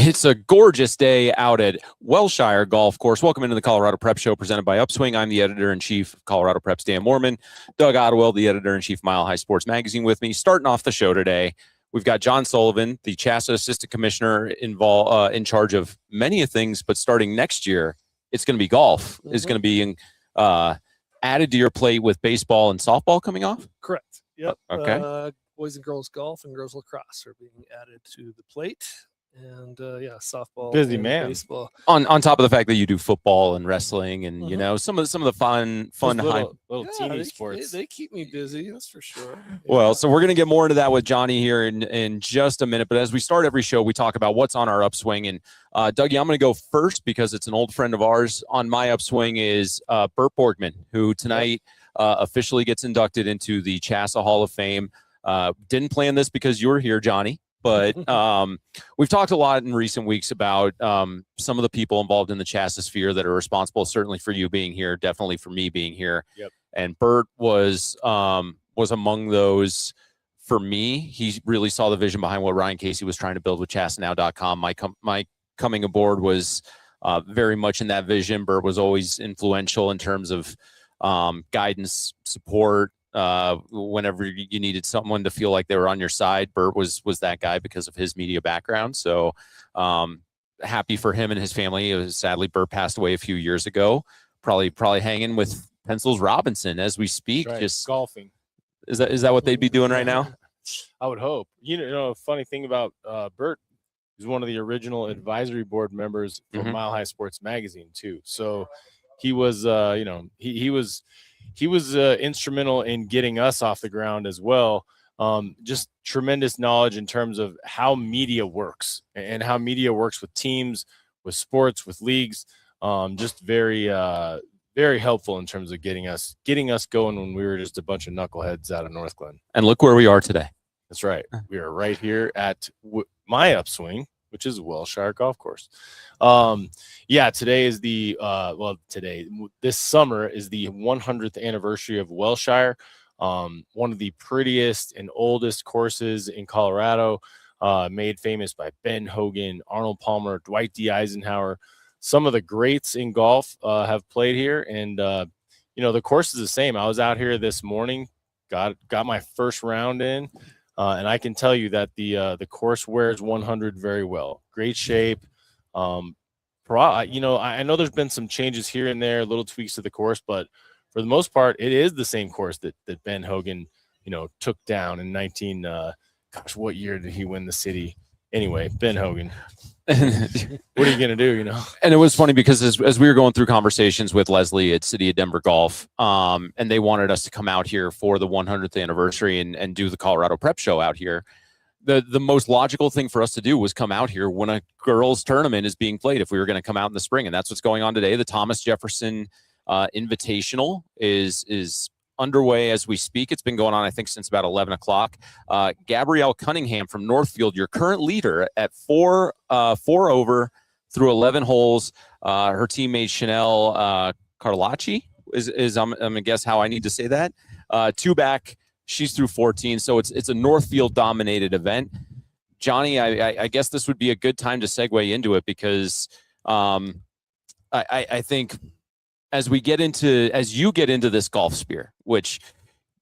It's a gorgeous day out at Wellshire Golf Course. Welcome into the Colorado Prep Show presented by Upswing. I'm the editor-in-chief of Colorado Prep's Dan Mormon. Doug Ottewell, the editor-in-chief Mile High Sports Magazine with me. Starting off the show today, we've got John Sullivan, the CHSAA Assistant Commissioner in charge of many things, but starting next year, it's going to be golf. Mm-hmm. It's going to be added to your plate with baseball and softball coming off? Correct. Yep. Okay. Boys and girls golf and girls lacrosse are being added to the plate. And softball, busy man. Baseball. On top of the fact that you do football and wrestling, and you know some of the fun little teeny sports. They keep me busy, that's for sure. Well, so we're gonna get more into that with Johnny here in just a minute. But as we start every show, we talk about what's on our upswing. And Dougie, I'm gonna go first because it's an old friend of ours. On my upswing is Burt Borgman, who tonight officially gets inducted into the CHSAA Hall of Fame. Didn't plan this because you were here, Johnny. But we've talked a lot in recent weeks about some of the people involved in the CHSAA sphere that are responsible, certainly for you being here, definitely for me being here. Yep. And Bert was among those for me. He really saw the vision behind what Ryan Casey was trying to build with CHSAAnow.com. My coming aboard was very much in that vision. Bert was always influential in terms of guidance, support. Whenever you needed someone to feel like they were on your side, Bert was that guy because of his media background. So happy for him and his family. Sadly, Bert passed away a few years ago. Probably hanging with Pencils Robinson as we speak. Right. Just golfing. Is that what they'd be doing right now? I would hope. You know, a funny thing about Bert, he's one of the original advisory board members for Mile High Sports Magazine too. So he was, he was instrumental in getting us off the ground as well. Just tremendous knowledge in terms of how media works and how media works with teams, with sports, with leagues. Just very, very helpful in terms of getting us going when we were just a bunch of knuckleheads out of North Glen. And look where we are today. That's right. We are right here at my upswing, which is Wellshire Golf Course. Today is this summer is the 100th anniversary of Wellshire, one of the prettiest and oldest courses in Colorado, made famous by Ben Hogan, Arnold Palmer, Dwight D. Eisenhower. Some of the greats in golf have played here, and the course is the same. I was out here this morning, got my first round in. And I can tell you that the course wears 100 very well. Great shape. I know there's been some changes here and there, little tweaks to the course, but for the most part, it is the same course that Ben Hogan, took down in what year did he win the city? Anyway, Ben Hogan. What are you going to do, And it was funny because as we were going through conversations with Leslie at City of Denver Golf, and they wanted us to come out here for the 100th anniversary and do the Colorado Prep Show out here, the most logical thing for us to do was come out here when a girls tournament is being played if we were going to come out in the spring. And that's what's going on today. The Thomas Jefferson Invitational is underway as we speak. It's been going on, I think, since about 11 o'clock. Gabrielle Cunningham from Northfield, your current leader at four over through 11 holes. Her teammate Chanel Carlacci is I'm gonna guess how I need to say that. Two back, she's through 14. So it's a Northfield dominated event. Johnny, I guess this would be a good time to segue into it because I think as you get into this golf sphere, which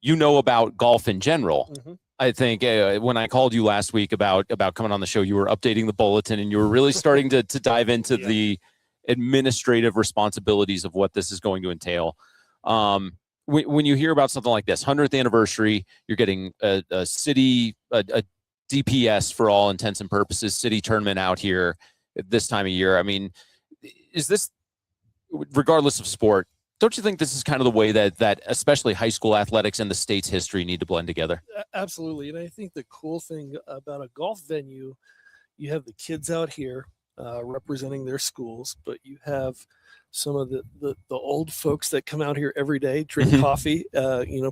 about golf in general, I think when I called you last week about coming on the show, you were updating the bulletin and you were really starting to dive into the administrative responsibilities of what this is going to entail. When you hear about something like this, 100th anniversary, you're getting a city, a DPS for all intents and purposes, city tournament out here at this time of year. I mean, is this, regardless of sport, don't you think this is kind of the way that especially high school athletics and the state's history need to blend together? Absolutely. And I think the cool thing about a golf venue, you have the kids out here representing their schools, but you have some of the old folks that come out here every day, drink coffee,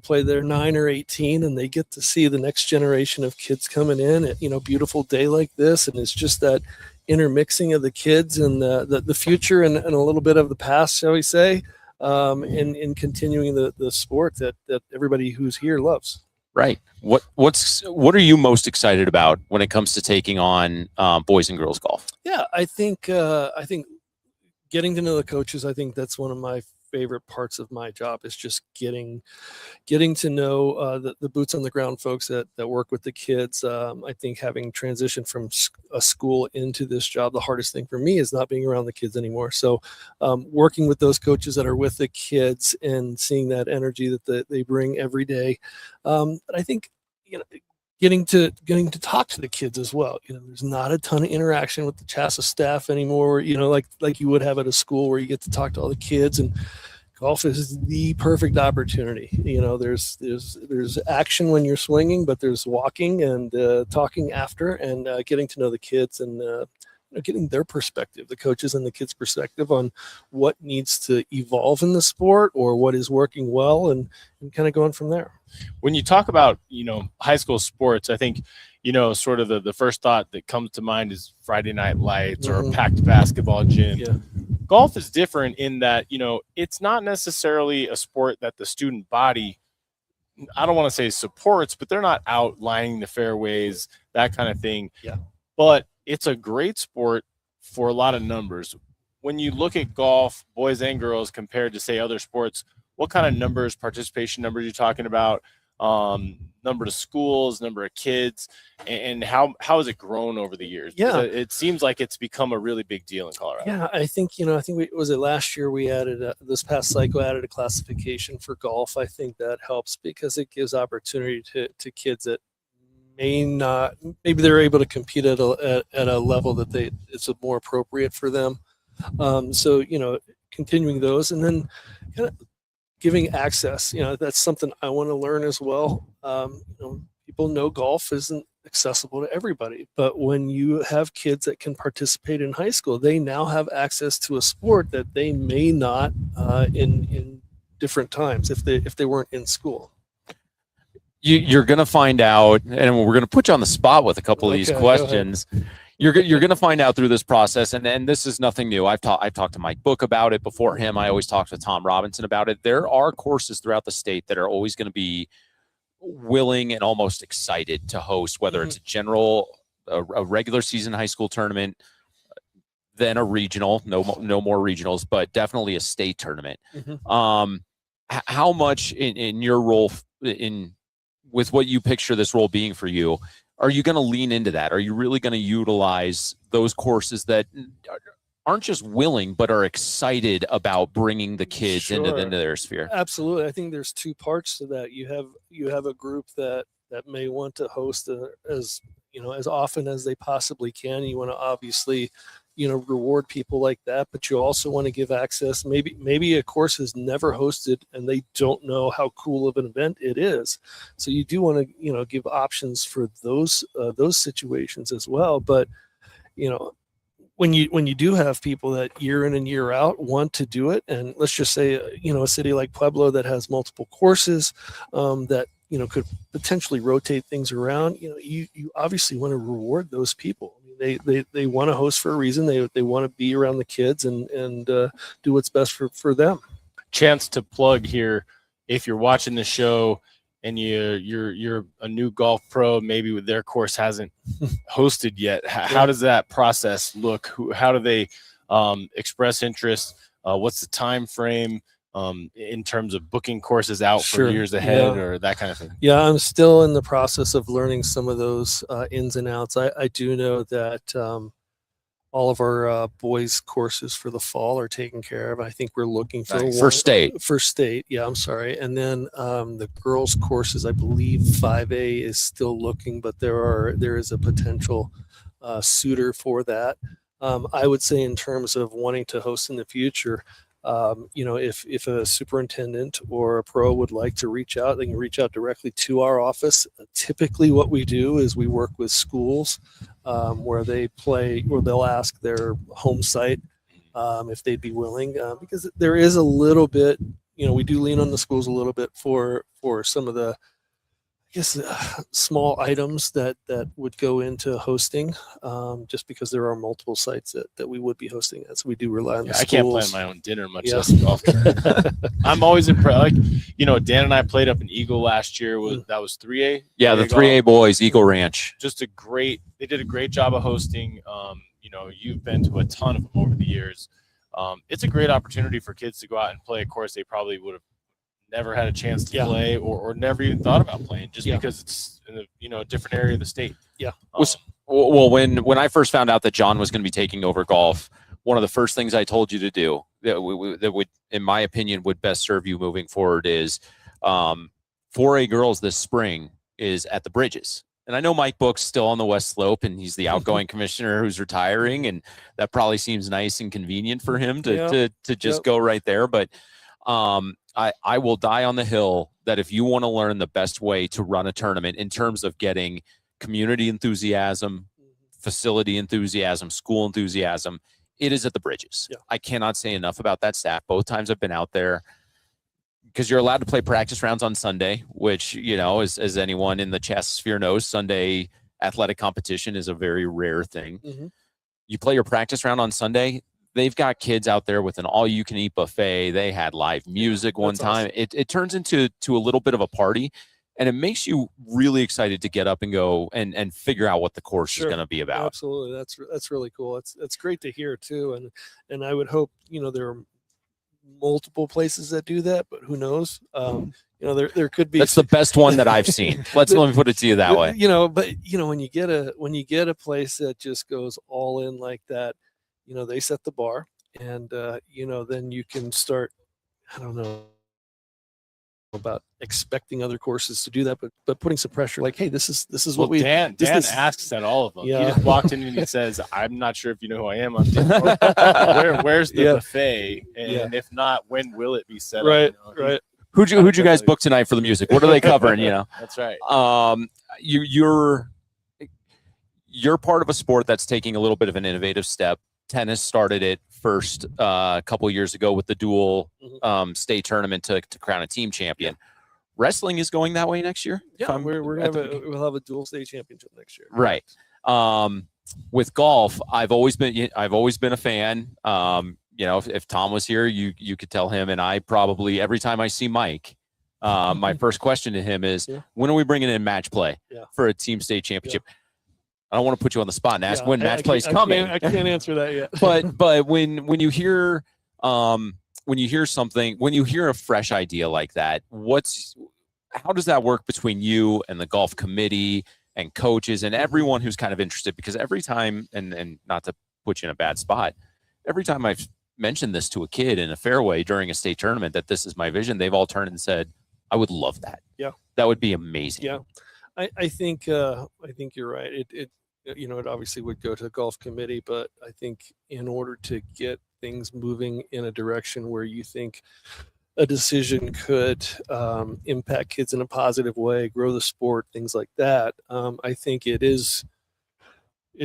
play their 9 or 18, and they get to see the next generation of kids coming in at, beautiful day like this. And it's just that intermixing of the kids and the future and a little bit of the past, shall we say, in continuing the sport that everybody who's here loves. Right. What are you most excited about when it comes to taking on boys and girls golf? Yeah, I think getting to know the coaches, I think that's one of my favorite parts of my job, is just getting to know the boots on the ground folks that work with the kids. I think having transitioned from a school into this job, the hardest thing for me is not being around the kids anymore. So working with those coaches that are with the kids and seeing that energy that they bring every day. But I think, getting to talk to the kids as well. There's not a ton of interaction with the CHSAA staff anymore, like you would have at a school, where you get to talk to all the kids. And golf is the perfect opportunity. There's action when you're swinging, but there's walking and talking after, and getting to know the kids, and getting their perspective, the coaches and the kids' perspective on what needs to evolve in the sport or what is working well, and kind of going from there. When you talk about, high school sports, I think, sort of the first thought that comes to mind is Friday night lights or a packed basketball gym. Yeah. Golf is different in that, it's not necessarily a sport that the student body, I don't want to say supports, but they're not out lining the fairways, that kind of thing. Yeah. But it's a great sport for a lot of numbers. When you look at golf, boys and girls, compared to, say, other sports, what kind of numbers, participation numbers, you're talking about? Number of schools, number of kids, and how has it grown over the years? Yeah, it seems like it's become a really big deal in Colorado. Yeah, I think last year we added this past cycle added a classification for golf. I think that helps because it gives opportunity to kids that maybe they're able to compete at a level that it's more appropriate for them. So continuing those, and then kind of giving access. That's something I want to learn as well. People know golf isn't accessible to everybody, but when you have kids that can participate in high school, they now have access to a sport that they may not in different times if they weren't in school. You're going to find out, and we're going to put you on the spot with a couple of these questions. You're going to find out through this process, and this is nothing new. I've talked to Mike Book about it before him. I always talk to Tom Robinson about it. There are courses throughout the state that are always going to be willing and almost excited to host, whether it's a regular season high school tournament, then a regional, no more regionals, but definitely a state tournament. How much in your role with what you picture this role being for you, are you going to lean into that? Are you really going to utilize those courses that aren't just willing, but are excited about bringing the kids into their sphere? Absolutely. I think there's two parts to that. You have a group that may want to host as often as they possibly can. You want to obviously, reward people like that, but you also want to give access. Maybe a course has never hosted and they don't know how cool of an event it is. So you do want to, give options for those situations as well. But, when you do have people that year in and year out want to do it, and let's just say, a city like Pueblo that has multiple courses that, could potentially rotate things around, you obviously want to reward those people. They want to host for a reason. They want to be around the kids and do what's best for them. Chance to plug here, if you're watching the show and you're a new golf pro, maybe their course hasn't hosted yet. How does that process look? How do they express interest? What's the time frame in terms of booking courses out for years ahead or that kind of thing? Yeah, I'm still in the process of learning some of those ins and outs. I do know that all of our boys courses for the fall are taken care of. I think we're looking for state. Yeah, I'm sorry. And then the girls courses, I believe 5A is still looking, but there is a potential suitor for that. I would say in terms of wanting to host in the future, if a superintendent or a pro would like to reach out, they can reach out directly to our office. Typically what we do is we work with schools where they'll ask their home site if they'd be willing, because there is a little bit, we do lean on the schools a little bit for some of the, guess small items that would go into hosting, just because there are multiple sites that we would be hosting at. So we do rely on the I can't plan schools. my own dinner, much Yeah. less golf. I'm always impressed. Like, Dan and I played up in Eagle last year. That was 3A. Yeah, the 3A boys, Eagle Ranch. Just they did a great job of hosting. You've been to a ton of them over the years. It's a great opportunity for kids to go out and play a course they probably would have never had a chance to play or never even thought about playing, just because it's in a different area of the state. Yeah. Well, when I first found out that John was going to be taking over golf, one of the first things I told you to do that would, in my opinion, would best serve you moving forward is 4A girls this spring is at the Bridges. And I know Mike Book's still on the West Slope, and he's the outgoing commissioner who's retiring, and that probably seems nice and convenient for him to just go right there. But I will die on the hill that if you want to learn the best way to run a tournament in terms of getting community enthusiasm, facility enthusiasm, school enthusiasm, it is at the Bridges. Yeah. I cannot say enough about that staff. Both times I've been out there, because you're allowed to play practice rounds on Sunday, which, as anyone in the chess sphere knows, Sunday athletic competition is a very rare thing. Mm-hmm. You play your practice round on Sunday. They've got kids out there with an all-you-can-eat buffet. They had live music one time. Awesome. It turns into a little bit of a party, and it makes you really excited to get up and go and figure out what the course is going to be about. Absolutely, that's really cool. It's great to hear too, and I would hope there are multiple places that do that, but who knows? There could be. That's the best one that I've seen. Let me put it to you that way. But when you get a place that just goes all in like that. They set the bar, and then you can start. I don't know about expecting other courses to do that, but putting some pressure, like, hey, this is what we. Dan asks at all of them. Yeah. He just walked in and he says, "I'm not sure if you know who I am. Where's the buffet? And if not, when will it be set up?" Right. Who'd you guys book tonight for the music? What are they covering? That's right. You're part of a sport that's taking a little bit of an innovative step. Tennis started it first a couple of years ago with the dual state tournament to crown a team champion. Yeah. Wrestling is going that way next year. Yeah, we'll have a dual state championship next year. Right. With golf, I've always been a fan. If Tom was here, you could tell him, and I probably every time I see Mike, my first question to him is, when are we bringing in match play for a team state championship? Yeah. I don't want to put you on the spot and ask when match play is coming. I can't answer that yet. but when you hear something, when you hear a fresh idea like that, how does that work between you and the golf committee and coaches and everyone who's kind of interested? Because every time, and not to put you in a bad spot, every time I've mentioned this to a kid in a fairway during a state tournament that this is my vision, they've all turned and said, I would love that. Yeah. That would be amazing. Yeah. I think you're right. It obviously would go to the golf committee, but I think in order to get things moving in a direction where you think a decision could impact kids in a positive way, grow the sport, things like that, I think it's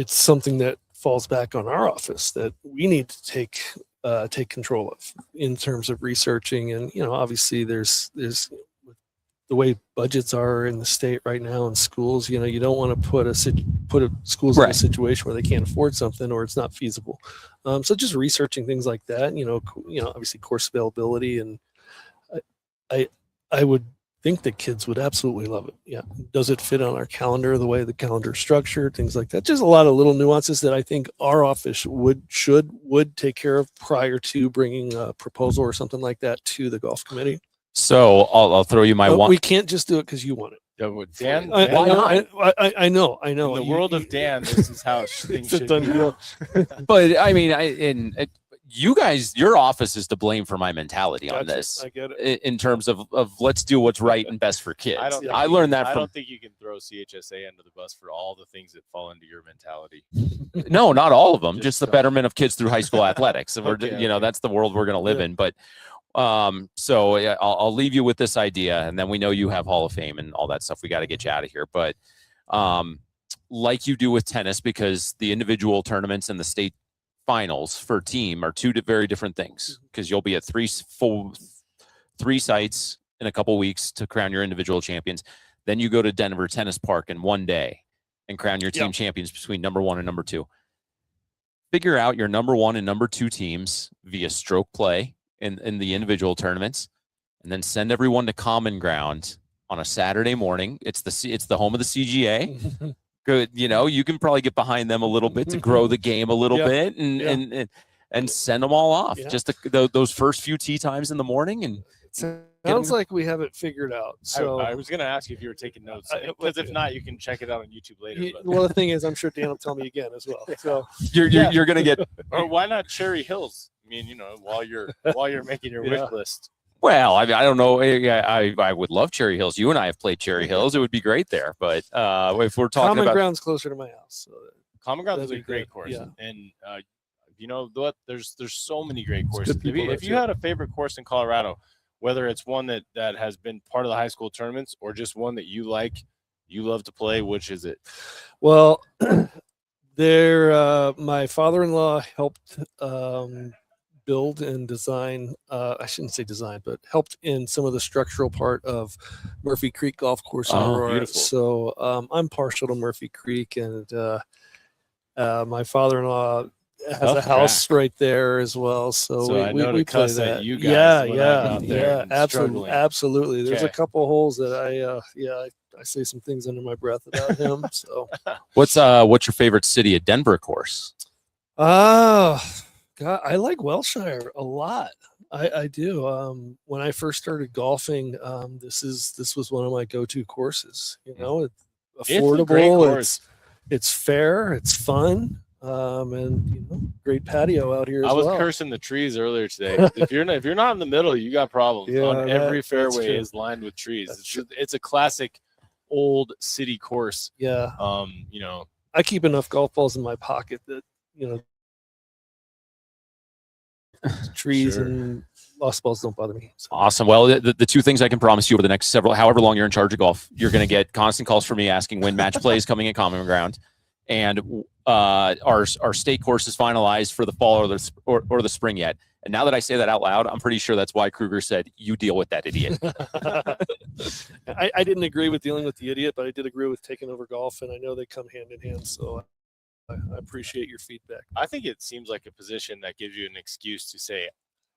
something that falls back on our office that we need to take control of in terms of researching. And obviously there's the way budgets are in the state right now in schools, you don't want to put schools in a situation where they can't afford something or it's not feasible. So just researching things like that, obviously course availability, and I would think that kids would absolutely love it. Yeah. Does it fit on our calendar, the way the calendar is structured, things like that? Just a lot of little nuances that I think our office would take care of prior to bringing a proposal or something like that to the golf committee. So I'll throw you my one. We can't just do it because you want it. Dan, I know. In the world of Dan, this is how things should go. But I mean, you guys, your office is to blame for my mentality on this. I get it. In terms of let's do what's right and best for kids. I learned that. I don't think you can throw CHSA under the bus for all the things that fall into your mentality. No, not all of them. Just the betterment of kids through high school athletics. And that's the world we're going to live in. But so I'll leave you with this idea, and then we know you have Hall of Fame and all that stuff. We got to get you out of here. But like you do with tennis, because the individual tournaments and the state finals for team are two very different things, because you'll be at three sites in a couple weeks to crown your individual champions. Then you go to Denver Tennis Park in one day and crown your team Yep. champions between number 1 and number 2. Figure out your number 1 and number 2 teams via stroke play in the individual tournaments, and then send everyone to Common Ground on a Saturday morning. It's the home of the CGA. Good, you can probably get behind them a little bit to grow the game a little bit, and send them all off. Yeah. Just those first few tee times in the morning, and Sounds like we have it figured out. So I was going to ask you if you were taking notes, because if not, you can check it out on YouTube later. Well, the thing is, I'm sure Dan will tell me again as well. So you're going to get. Or why not Cherry Hills? I mean, while you're making your wish list. Well, I mean, I don't know. I would love Cherry Hills. You and I have played Cherry Hills. It would be great there. But if we're talking Common about Ground's closer to my house. So Common Ground is a that'd be great good. course, Yeah. and what? There's so many great courses. good people If you had a favorite course in Colorado, whether it's one that has been part of the high school tournaments or just one that you love to play, which is it? Well, my father-in-law helped build and design. I shouldn't say design, but helped in some of the structural part of Murphy Creek Golf Course in Aurora. Beautiful. So I'm partial to Murphy Creek, and my father-in-law has a house right there as well. So I know we to cuss play at that. you guys when I'm out there and absolutely, struggling. absolutely. There's a Okay. couple holes that I say some things under my breath about him. So what's your favorite City of Denver course? God, I like Wellshire a lot. I do. When I first started golfing, this was one of my go-to courses. It's affordable. It's a great course. It's fair. It's fun. And great patio out here as I was well. cursing the trees earlier today. If you're not in the middle, you got problems. Yeah, On every that's fairway true. is lined with trees. That's It's a classic old city course. Yeah. I keep enough golf balls in my pocket that trees Sure. and lost balls don't bother me. So. Awesome. Well, the two things I can promise you over the next however long you're in charge of golf, you're going to get constant calls from me asking when match play is coming at Common Ground, and our state course is finalized for the fall or the spring yet. And now that I say that out loud, I'm pretty sure that's why Kruger said, "You deal with that idiot." I didn't agree with dealing with the idiot, but I did agree with taking over golf, and I know they come hand in hand. So I appreciate your feedback. I think it seems like a position that gives you an excuse to say,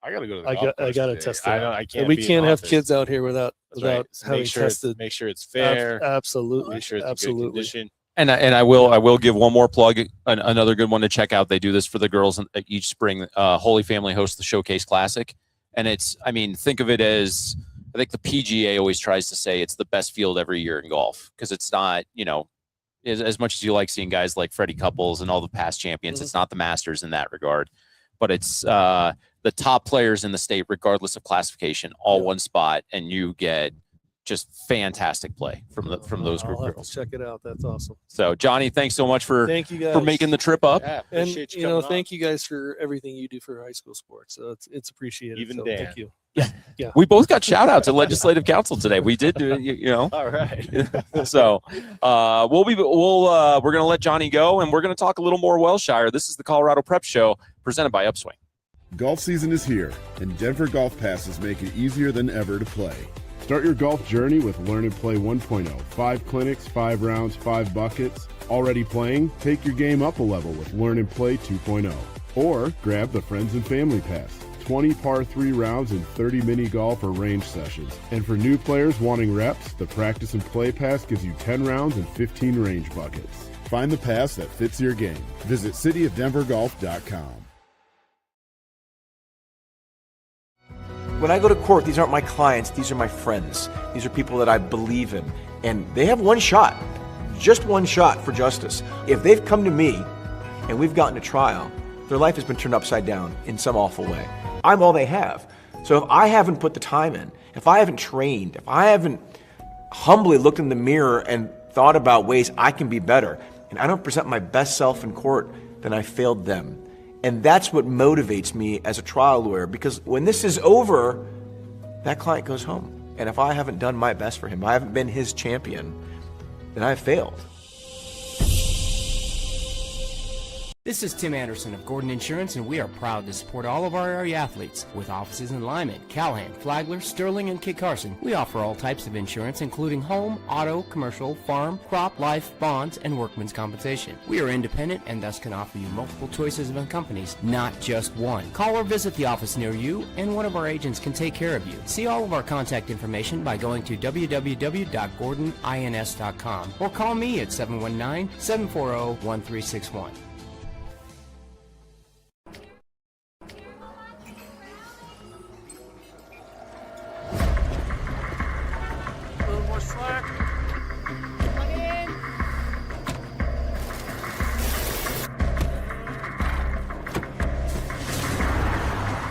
"I got to go to the I golf course got to today. test it. I know I can't. We be in can't have office." kids out here without That's right. So having tested. Make sure it's fair. Absolutely. Make sure it's in good absolutely. condition. And I will give one more plug, another good one to check out. They do this for the girls each spring. Holy Family hosts the Showcase Classic, and think of it as, I think the PGA always tries to say it's the best field every year in golf, because it's not, as much as you like seeing guys like Freddie Couples and all the past champions, it's not the Masters in that regard, but it's the top players in the state, regardless of classification, all one spot, and you get just fantastic play from those group I'll have to girls. check it out. That's awesome. So Johnny, thanks so much for Thank you guys for making the trip up. Yeah, And appreciate you coming on. thank you guys for everything you do for high school sports. So it's appreciated. Even so Dan. Thank you. Yeah. We both got shout outs at legislative council today. We did do it, All right. So we're going to let Johnny go, and we're going to talk a little more Wellshire. This is the Colorado Prep Show presented by Upswing. Golf season is here, and Denver Golf Passes make it easier than ever to play. Start your golf journey with Learn and Play 1.0. 5 clinics, 5 rounds, 5 buckets. Already playing? Take your game up a level with Learn and Play 2.0. Or grab the Friends and Family Pass. 20 par 3 rounds and 30 mini golf or range sessions. And for new players wanting reps, the Practice and Play Pass gives you 10 rounds and 15 range buckets. Find the pass that fits your game. Visit cityofdenvergolf.com. When I go to court, these aren't my clients, these are my friends. These are people that I believe in. And they have one shot, just one shot for justice. If they've come to me and we've gotten a trial, their life has been turned upside down in some awful way. I'm all they have. So if I haven't put the time in, if I haven't trained, if I haven't humbly looked in the mirror and thought about ways I can be better, and I don't present my best self in court, then I failed them. And that's what motivates me as a trial lawyer, because when this is over, that client goes home. And if I haven't done my best for him, I haven't been his champion, then I've failed. This is Tim Anderson of Gordon Insurance, and we are proud to support all of our area athletes. With offices in Lyman, Callahan, Flagler, Sterling, and Kit Carson, we offer all types of insurance, including home, auto, commercial, farm, crop, life, bonds, and workman's compensation. We are independent and thus can offer you multiple choices of companies, not just one. Call or visit the office near you, and one of our agents can take care of you. See all of our contact information by going to www.gordonins.com or call me at 719-740-1361.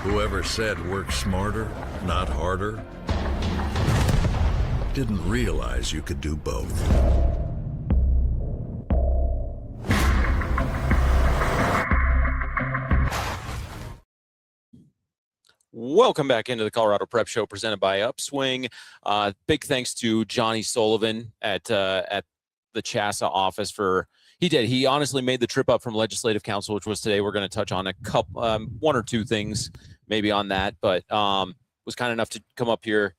Whoever said work smarter, not harder, didn't realize you could do both. Welcome back into the Colorado Prep Show presented by Upswing. Big thanks to Johnny Sullivan at the CHSA office for he honestly made the trip up from Legislative Council, which was today. We're going to touch on a couple, one or two things maybe on that, but was kind enough to come up here,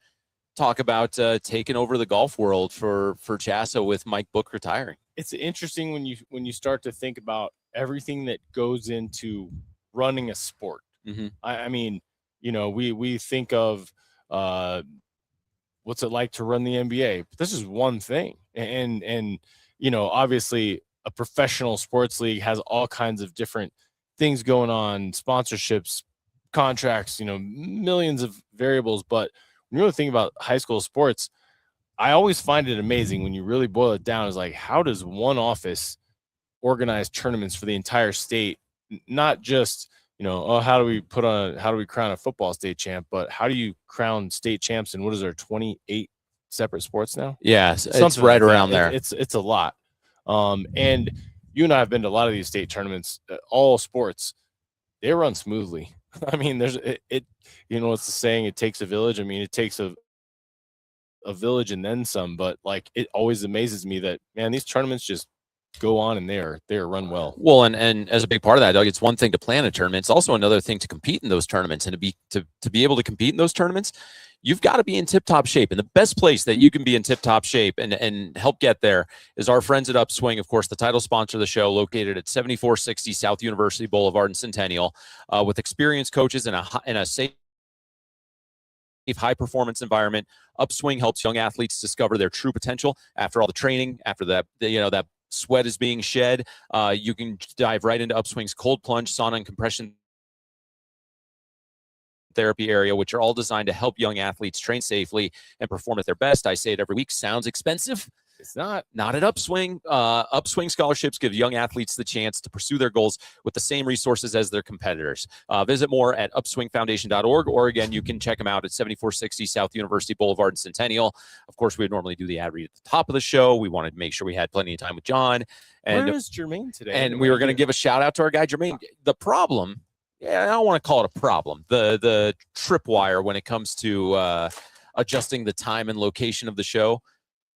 talk about taking over the golf world for CHSA with Mike Book retiring. It's interesting when you start to think about everything that goes into running a sport. Mm-hmm. I mean, you know, we think of what's it like to run the NBA, but this is one thing. And you know, obviously a professional sports league has all kinds of different things going on, sponsorships, contracts, you know, millions of variables. But when you really think about high school sports, I always find it amazing when you really boil it down, is like, how does one office organize tournaments for the entire state? Not just, you know, oh, how do we crown a football state champ, but how do you crown state champs? And what is there, 28 separate sports now? Yeah, it's right around there. It's a lot. And you and I have been to a lot of these state tournaments, all sports, they run smoothly. I mean, you know, it's the saying, it takes a village. I mean, it takes a village and then some, but like, it always amazes me that, man, these tournaments just go on and they're run well. Well, and as a big part of that, Doug, it's one thing to plan a tournament. It's also another thing to compete in those tournaments, and to be able to compete in those tournaments, you've got to be in tip-top shape. And the best place that you can be in tip-top shape and help get there is our friends at Upswing, of course, the title sponsor of the show, located at 7460 South University Boulevard in Centennial, with experienced coaches in a safe, high-performance environment. Upswing helps young athletes discover their true potential after all the training, after that sweat is being shed. You can dive right into Upswing's cold plunge, sauna, and compression therapy area, which are all designed to help young athletes train safely and perform at their best. I say it every week. Sounds expensive? It's not at Upswing. Upswing scholarships give young athletes the chance to pursue their goals with the same resources as their competitors. Visit more at upswingfoundation.org, or again, you can check them out at 7460 South University Boulevard in Centennial. Of course, we would normally do the ad read at the top of the show. We wanted to make sure we had plenty of time with John. And where is Jermaine today? And we were going to give a shout out to our guy, Jermaine. The problem, I don't want to call it a problem, the tripwire when it comes to adjusting the time and location of the show.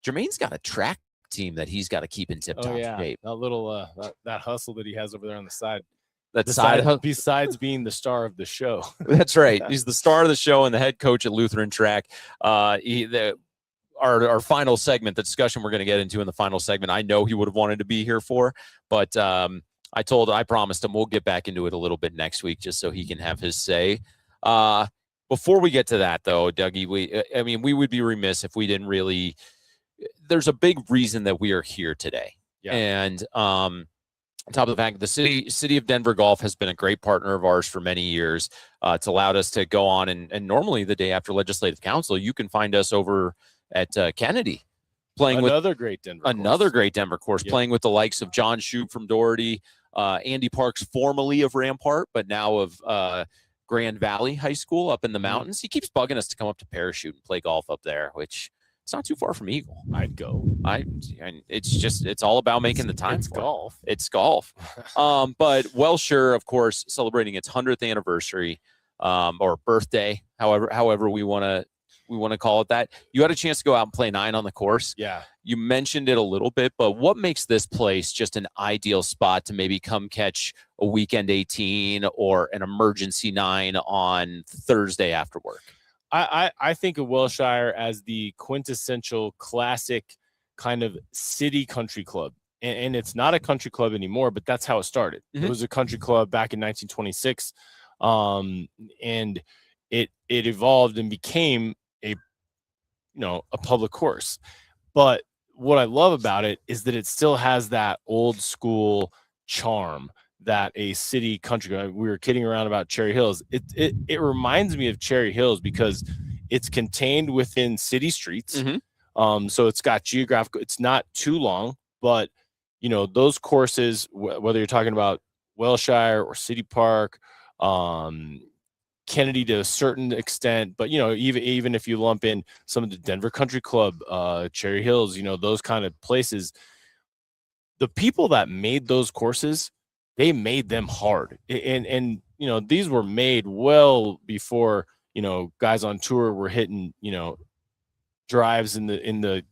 Jermaine's got a track team that he's got to keep in tip-top shape. That little that hustle that he has over there on the side. Besides being the star of the show. That's right. He's the star of the show and the head coach at Lutheran Track. Our final segment, the discussion we're going to get into in the final segment, I know he would have wanted to be here for, but I promised him we'll get back into it a little bit next week just so he can have his say. Before we get to that, though, Dougie, we would be remiss if we didn't really. There's a big reason that we are here today. Yeah. And on top of the fact, the city of Denver Golf has been a great partner of ours for many years. It's allowed us to go on, and normally the day after Legislative Council, you can find us over at Kennedy playing another great Denver course, playing with the likes of John Shoup from Doherty, Andy Parks, formerly of Rampart, but now of Grand Valley High School up in the mountains. He keeps bugging us to come up to Parachute and play golf up there, which it's not too far from Eagle. I'd go. It's all about making the time. It's golf. But Wellshire, of course, celebrating its 100th anniversary or birthday, however we want we want to call it that. You had a chance to go out and play 9 on the course. Yeah. You mentioned it a little bit, but what makes this place just an ideal spot to maybe come catch a weekend 18 or an emergency 9 on Thursday after work? I think of Wellshire as the quintessential classic kind of city country club. And it's not a country club anymore, but that's how it started. Mm-hmm. It was a country club back in 1926. And it evolved and became a public course. But what I love about it is that it still has that old school charm that a city country. We were kidding around about Cherry Hills. It reminds me of Cherry Hills because it's contained within city streets. Mm-hmm. So it's got geographical. It's not too long, but those courses, whether you're talking about Wellshire or City Park, Kennedy to a certain extent, but even if you lump in some of the Denver Country Club, Cherry Hills, those kind of places, the people that made those courses, they made them hard. And these were made well before, guys on tour were hitting, drives in the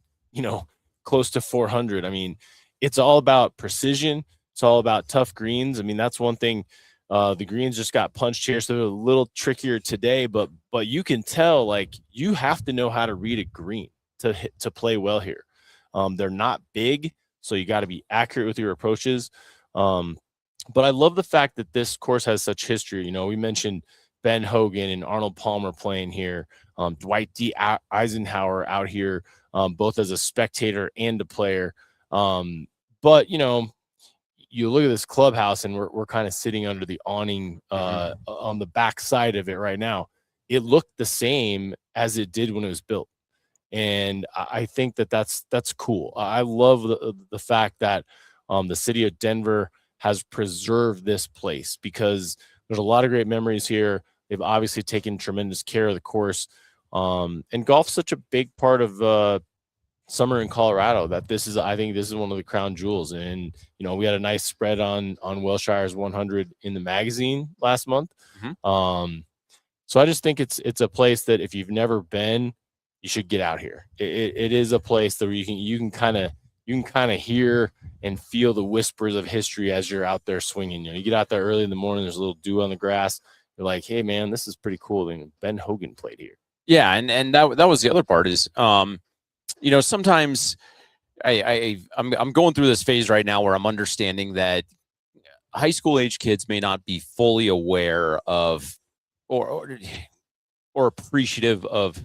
close to 400. I mean, it's all about precision. It's all about tough greens. I mean, that's one thing. The greens just got punched here, so they're a little trickier today, but you can tell, like, you have to know how to read a green to play well here. They're not big, so you got to be accurate with your approaches. But I love the fact that this course has such history. We mentioned Ben Hogan and Arnold Palmer playing here, Dwight D. Eisenhower out here, both as a spectator and a player. But you look at this clubhouse, and we're kind of sitting under the awning on the back side of it right now. It looked the same as it did when it was built, and I think that's cool. I love the fact that the city of Denver has preserved this place because there's a lot of great memories here. They've obviously taken tremendous care of the course, and golf's such a big part of summer in Colorado that I think this is one of the crown jewels. And we had a nice spread on Wellshire's 100 in the magazine last month. Mm-hmm. So I just think it's a place that if you've never been, you should get out here. It is a place that you can kind of hear and feel the whispers of history as you're out there swinging. You get out there early in the morning, there's a little dew on the grass. You're like, hey man, this is pretty cool. And Ben Hogan played here. Yeah, and that was the other part is sometimes I'm going through this phase right now where I'm understanding that high school age kids may not be fully aware of or appreciative of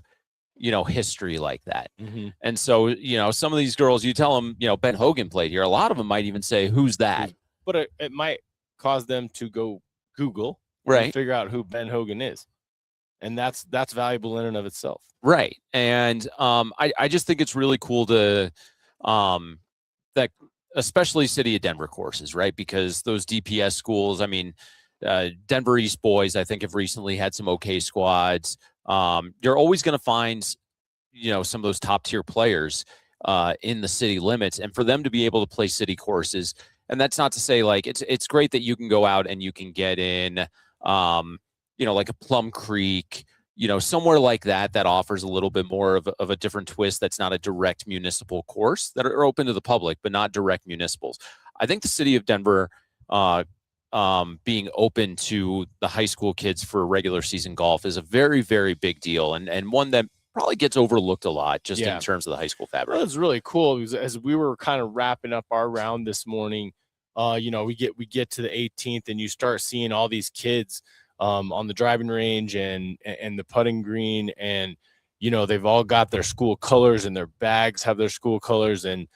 history like that. Mm-hmm. And so some of these girls, you tell them Ben Hogan played here, a lot of them might even say, who's that? But it might cause them to go Google and figure out who Ben Hogan is. And that's valuable in and of itself. Right. And I just think it's really cool to that, especially City of Denver courses, right? Because those DPS schools, I mean, Denver East boys, I think, have recently had some okay squads. You're always going to find, some of those top tier players in the city limits, and for them to be able to play city courses. And that's not to say like it's great that you can go out and you can get in, like a Plum Creek, somewhere like that offers a little bit more of a different twist. That's not a direct municipal course that are open to the public, but not direct municipals. I think the city of Denver being open to the high school kids for regular season golf is a very, very big deal, and one that probably gets overlooked a lot just in terms of the high school fabric. Well, it's really cool because as we were kind of wrapping up our round this morning, we get to the 18th and you start seeing all these kids on the driving range and the putting green, and they've all got their school colors and their bags have their school colors, and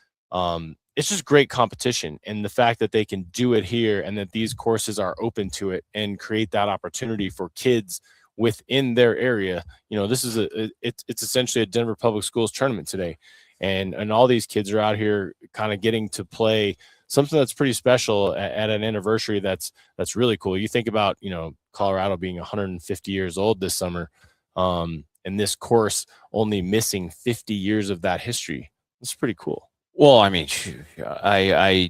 it's just great competition. And the fact that they can do it here and that these courses are open to it and create that opportunity for kids within their area. This is it's essentially a Denver Public Schools tournament today, and all these kids are out here kind of getting to play something that's pretty special at an anniversary that's really cool. You think about Colorado being 150 years old this summer, and this course only missing 50 years of that history. It's pretty cool. Well, I mean, I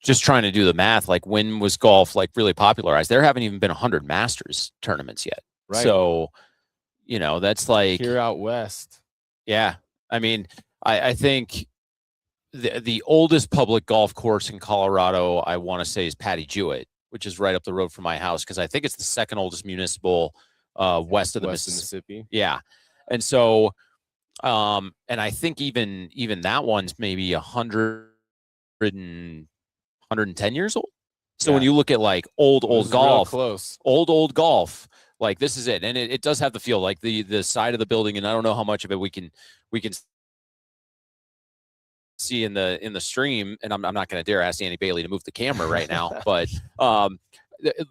just trying to do the math, like when was golf like really popularized? There haven't even been 100 Masters tournaments yet. Right. So, You know, that's like Here out west. Yeah. I mean, I think the oldest public golf course in Colorado, I want to say, is Patty Jewett, which is right up the road from my house, because I think it's the second oldest municipal west of the Mississippi. Yeah. And so and I think even that one's maybe 110 years old. So when you look at like old golf, close. old golf, like this is it. And it does have the feel like the side of the building. And I don't know how much of it we can see in the stream. And I'm not going to dare ask Annie Bailey to move the camera right now, but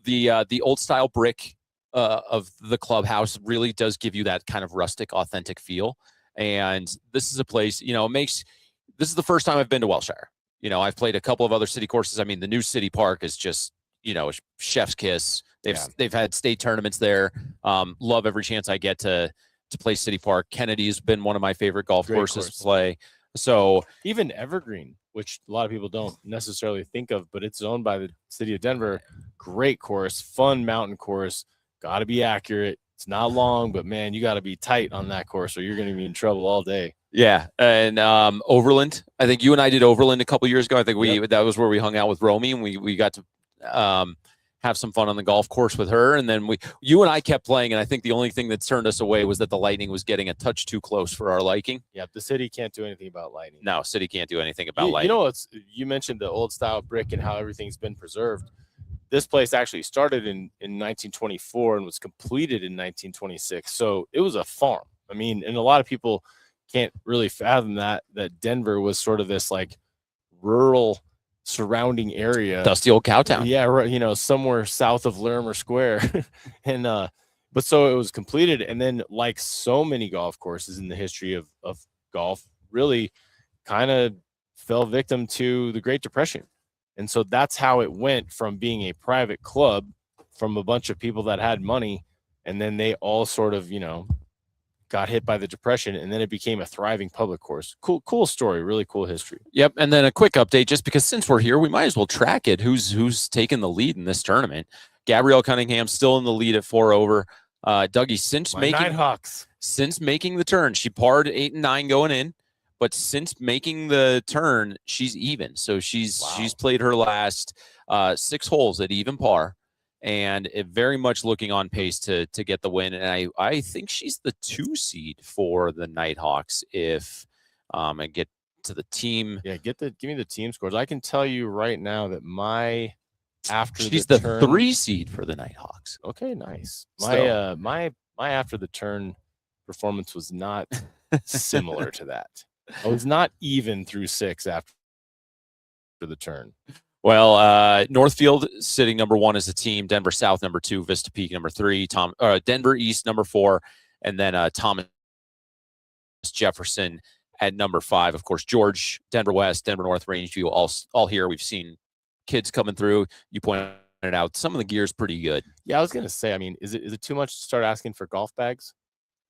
the old style brick of the clubhouse really does give you that kind of rustic, authentic feel. And this is a place, you know, this is the first time I've been to Wellshire. You know, I've played a couple of other city courses. I mean, the new city park is just, you know, chef's kiss. They've had state tournaments there. Love every chance I get to play city park. Kennedy's been one of my favorite golf courses to play. So even Evergreen, which a lot of people don't necessarily think of, but it's owned by the city of Denver. Great course, fun mountain course. Got to be accurate. It's not long, but man, you got to be tight on that course or you're going to be in trouble all day. Yeah. And Overland, I think you and I did Overland a couple years ago. I think that was where we hung out with Romy, and we got to have some fun on the golf course with her. And then you and I kept playing. And I think the only thing that turned us away was that the lightning was getting a touch too close for our liking. Yeah. The city can't do anything about lightning. No, city can't do anything about lightning. You know, you mentioned the old style brick and how everything's been preserved. This place actually started in 1924 and was completed in 1926. So it was a farm. I mean, and a lot of people can't really fathom that Denver was sort of this like rural surrounding area. Dusty old cow town. Yeah, you know, somewhere south of Larimer Square. And but so it was completed, and then like so many golf courses in the history of golf, really kind of fell victim to the Great Depression. And so that's how it went from being a private club from a bunch of people that had money, and then they all sort of, you know, got hit by the Depression, and then it became a thriving public course. Cool story, really cool history. Yep. And then a quick update, just because since we're here, we might as well track it. Who's taking the lead in this tournament? Gabrielle Cunningham still in the lead at 4 over. Dougie, since making the turn, she parred 8 and 9 going in, but since making the turn, she's even. So she's played her last 6 holes at even par, and very much looking on pace to get the win. And I think she's the 2 seed for the Nighthawks if and get to the team. Yeah, give me the team scores. I can tell you right now that she's the 3 seed for the Nighthawks. Okay, nice. My after the turn performance was not similar to that. I was not even through 6 after the turn. Well, Northfield sitting number 1 as a team, Denver South number 2, Vista Peak number 3, Denver East number 4, and then Thomas Jefferson at number 5. Of course, George, Denver West, Denver North, Rangeview, all here. We've seen kids coming through. You pointed out some of the gear's pretty good. Yeah, I was gonna say. I mean, is it too much to start asking for golf bags?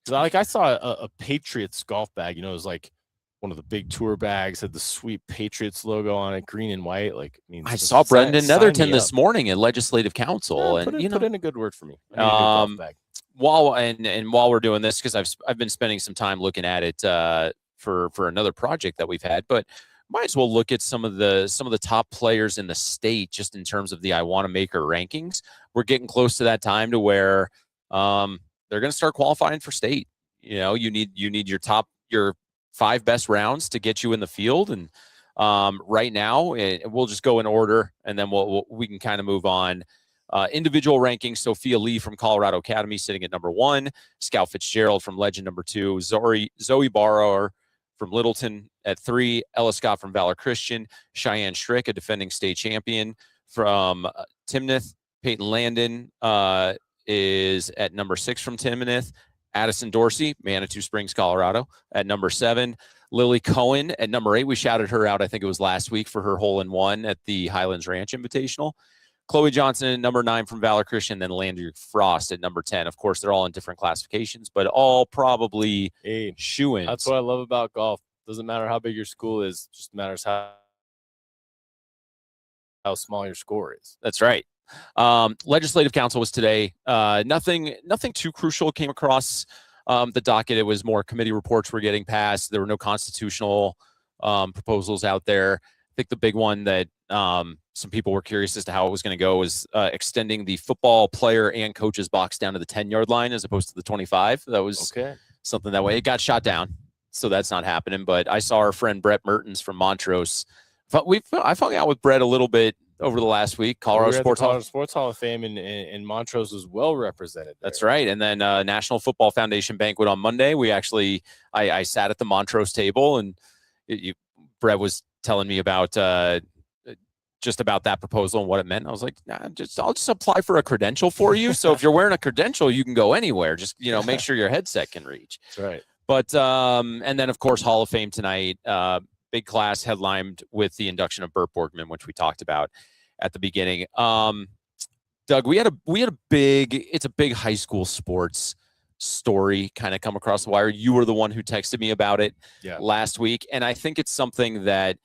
Like I saw a Patriots golf bag. You know, it was like one of the big tour bags, had the sweet Patriots logo on it, green and white. Like, I mean, I saw Brendan Netherton this morning at Legislative Council, and put in a good word for me. While we're doing this, because I've been spending some time looking at it for another project that we've had, but might as well look at some of the top players in the state just in terms of the I Want to Maker rankings. We're getting close to that time to where they're going to start qualifying for state. You know, you need your 5 best rounds to get you in the field. And right now, we'll just go in order, and then we can kind of move on. Individual rankings: Sophia Lee from Colorado Academy sitting at number 1, Scout Fitzgerald from Legend number 2, Zoe Barrower from Littleton at 3, Ella Scott from Valor Christian, Cheyenne Strick, a defending state champion from Timnath, Peyton Landon is at number 6 from Timnath, Addison Dorsey, Manitou Springs, Colorado, at number 7. Lily Cohen at number 8. We shouted her out, I think it was last week, for her hole-in-one at the Highlands Ranch Invitational. Chloe Johnson at number 9 from Valor Christian, then Landry Frost at number 10. Of course, they're all in different classifications, but all probably shoo-ins. That's what I love about golf. Doesn't matter how big your school is, just matters how small your score is. That's right. Legislative Council was today. Nothing too crucial came across the docket. It was more committee reports were getting passed. There were no constitutional proposals out there. I think the big one that some people were curious as to how it was going to go was extending the football player and coaches box down to the 10-yard line as opposed to the 25. That was something that way. It got shot down, so that's not happening. But I saw our friend Brett Mertens from Montrose. I hung out with Brett a little bit over the last week. Colorado Sports Hall of Fame, and Montrose was well represented there. That's right. And then National Football Foundation banquet on Monday. We actually, I sat at the Montrose table, and Brett was telling me about just about that proposal and what it meant. I was like, I'll just apply for a credential for you. So if you're wearing a credential, you can go anywhere. Just, make sure your headset can reach. That's right. But, and then of course, Hall of Fame tonight, big class headlined with the induction of Burt Borgman, which we talked about at the beginning. Doug, we had a big high school sports story kind of come across the wire. You were the one who texted me about it last week. And I think it's something that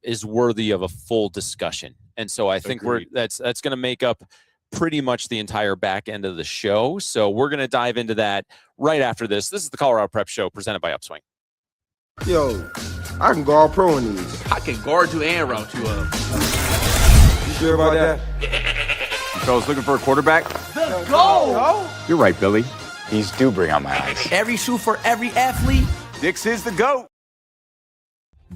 is worthy of a full discussion. And so I think that's going to make up pretty much the entire back end of the show. So we're going to dive into that right after this. This is the Colorado Prep Show presented by Upswing. Yo, I can guard pro in these. I can guard you and route you up. You sure about that? You fellas looking for a quarterback? Let's go! You're right, Billy. These do bring out my eyes. Every shoe for every athlete. Dix is the GOAT.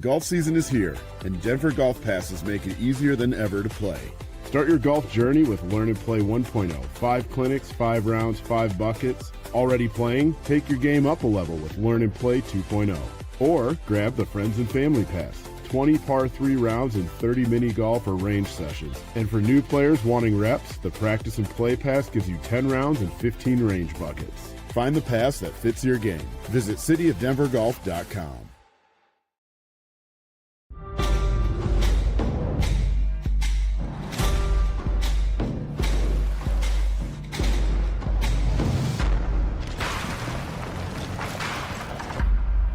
Golf season is here, and Denver Golf Passes make it easier than ever to play. Start your golf journey with Learn and Play 1.0. 5 clinics, 5 rounds, 5 buckets. Already playing? Take your game up a level with Learn and Play 2.0. Or grab the Friends and Family Pass. 20 par 3 rounds and 30 mini golf or range sessions. And for new players wanting reps, the Practice and Play Pass gives you 10 rounds and 15 range buckets. Find the pass that fits your game. Visit cityofdenvergolf.com.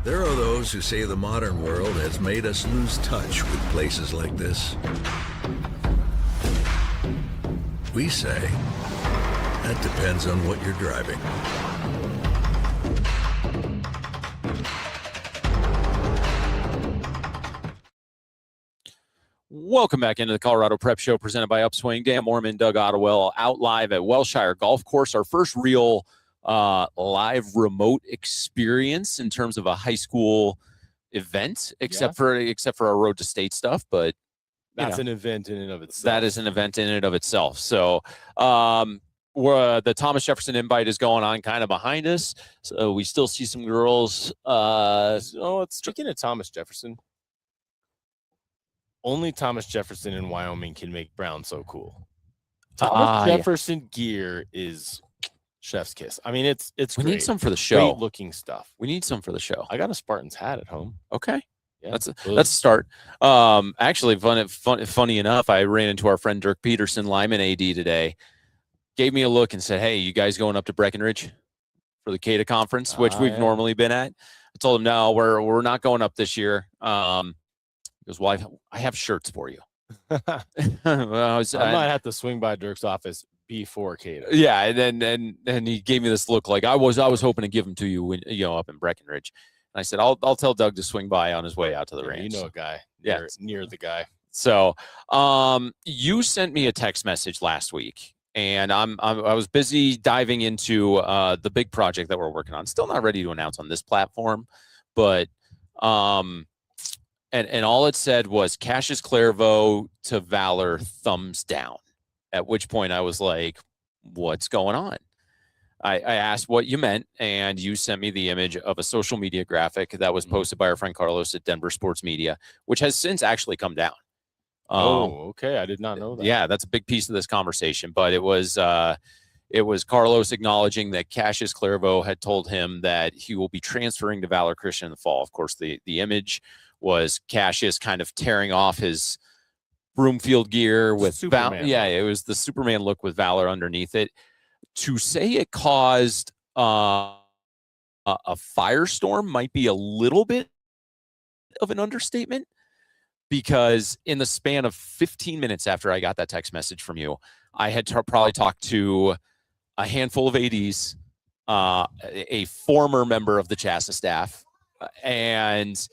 There are those who say the modern world has made us lose touch with places like this. We say, that depends on what you're driving. Welcome back into the Colorado Prep Show presented by Upswing. Dan Mormon, Doug Ottewell, out live at Wellshire Golf Course, our first real live remote experience in terms of a high school event, except for our road to state stuff. But that's an event in and of itself. That is an event in and of itself. So the Thomas Jefferson Invite is going on kind of behind us. So we still see some girls. Speaking of Thomas Jefferson, only Thomas Jefferson in Wyoming can make Brown so cool. Thomas Jefferson gear is chef's kiss. I mean, it's we great. Need some for the show. Great looking stuff. We need some for the show. I got a Spartans hat at home. Okay. Yeah, that's a start. Actually, funny enough, I ran into our friend Dirk Peterson, Lyman AD today. Gave me a look and said, "Hey, you guys going up to Breckenridge for the CATA conference, which we've normally been at?" I told him, "No, we're not going up this year." He goes, "Well, I have shirts for you." I might have to swing by Dirk's office before CATA. Yeah, and then he gave me this look like I was hoping to give them to you when up in Breckenridge. And I said, I'll tell Doug to swing by on his way out to the range. You know a guy. Near the guy. So you sent me a text message last week, and I was busy diving into the big project that we're working on. Still not ready to announce on this platform, but and all it said was Cassius Clairvaux to Valor thumbs down. At which point I was like, what's going on? I asked what you meant, and you sent me the image of a social media graphic that was posted by our friend Carlos at Denver Sports Media, which has since actually come down. Okay. I did not know that. Yeah, that's a big piece of this conversation. But it was Carlos acknowledging that Cassius Clairvaux had told him that he will be transferring to Valor Christian in the fall. Of course, the image was Cassius kind of tearing off his Broomfield gear with Superman. It was the Superman look with Valor underneath it. To say it caused a firestorm might be a little bit of an understatement, because in the span of 15 minutes after I got that text message from you, I had probably talked to a handful of ADs, a former member of the CHASA staff, and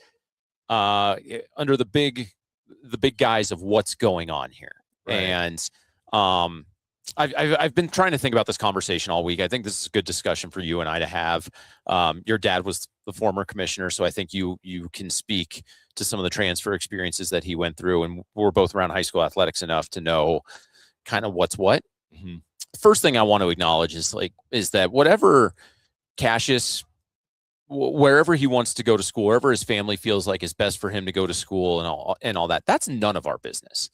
under the big guise of what's going on here. Right. And I've been trying to think about this conversation all week. I think this is a good discussion for you and I to have. Your dad was the former commissioner, so I think you can speak to some of the transfer experiences that he went through, and we're both around high school athletics enough to know kind of what's what. Mm-hmm. First thing I want to acknowledge is that whatever Cassius, wherever he wants to go to school, wherever his family feels like is best for him to go to school and all that, that's none of our business.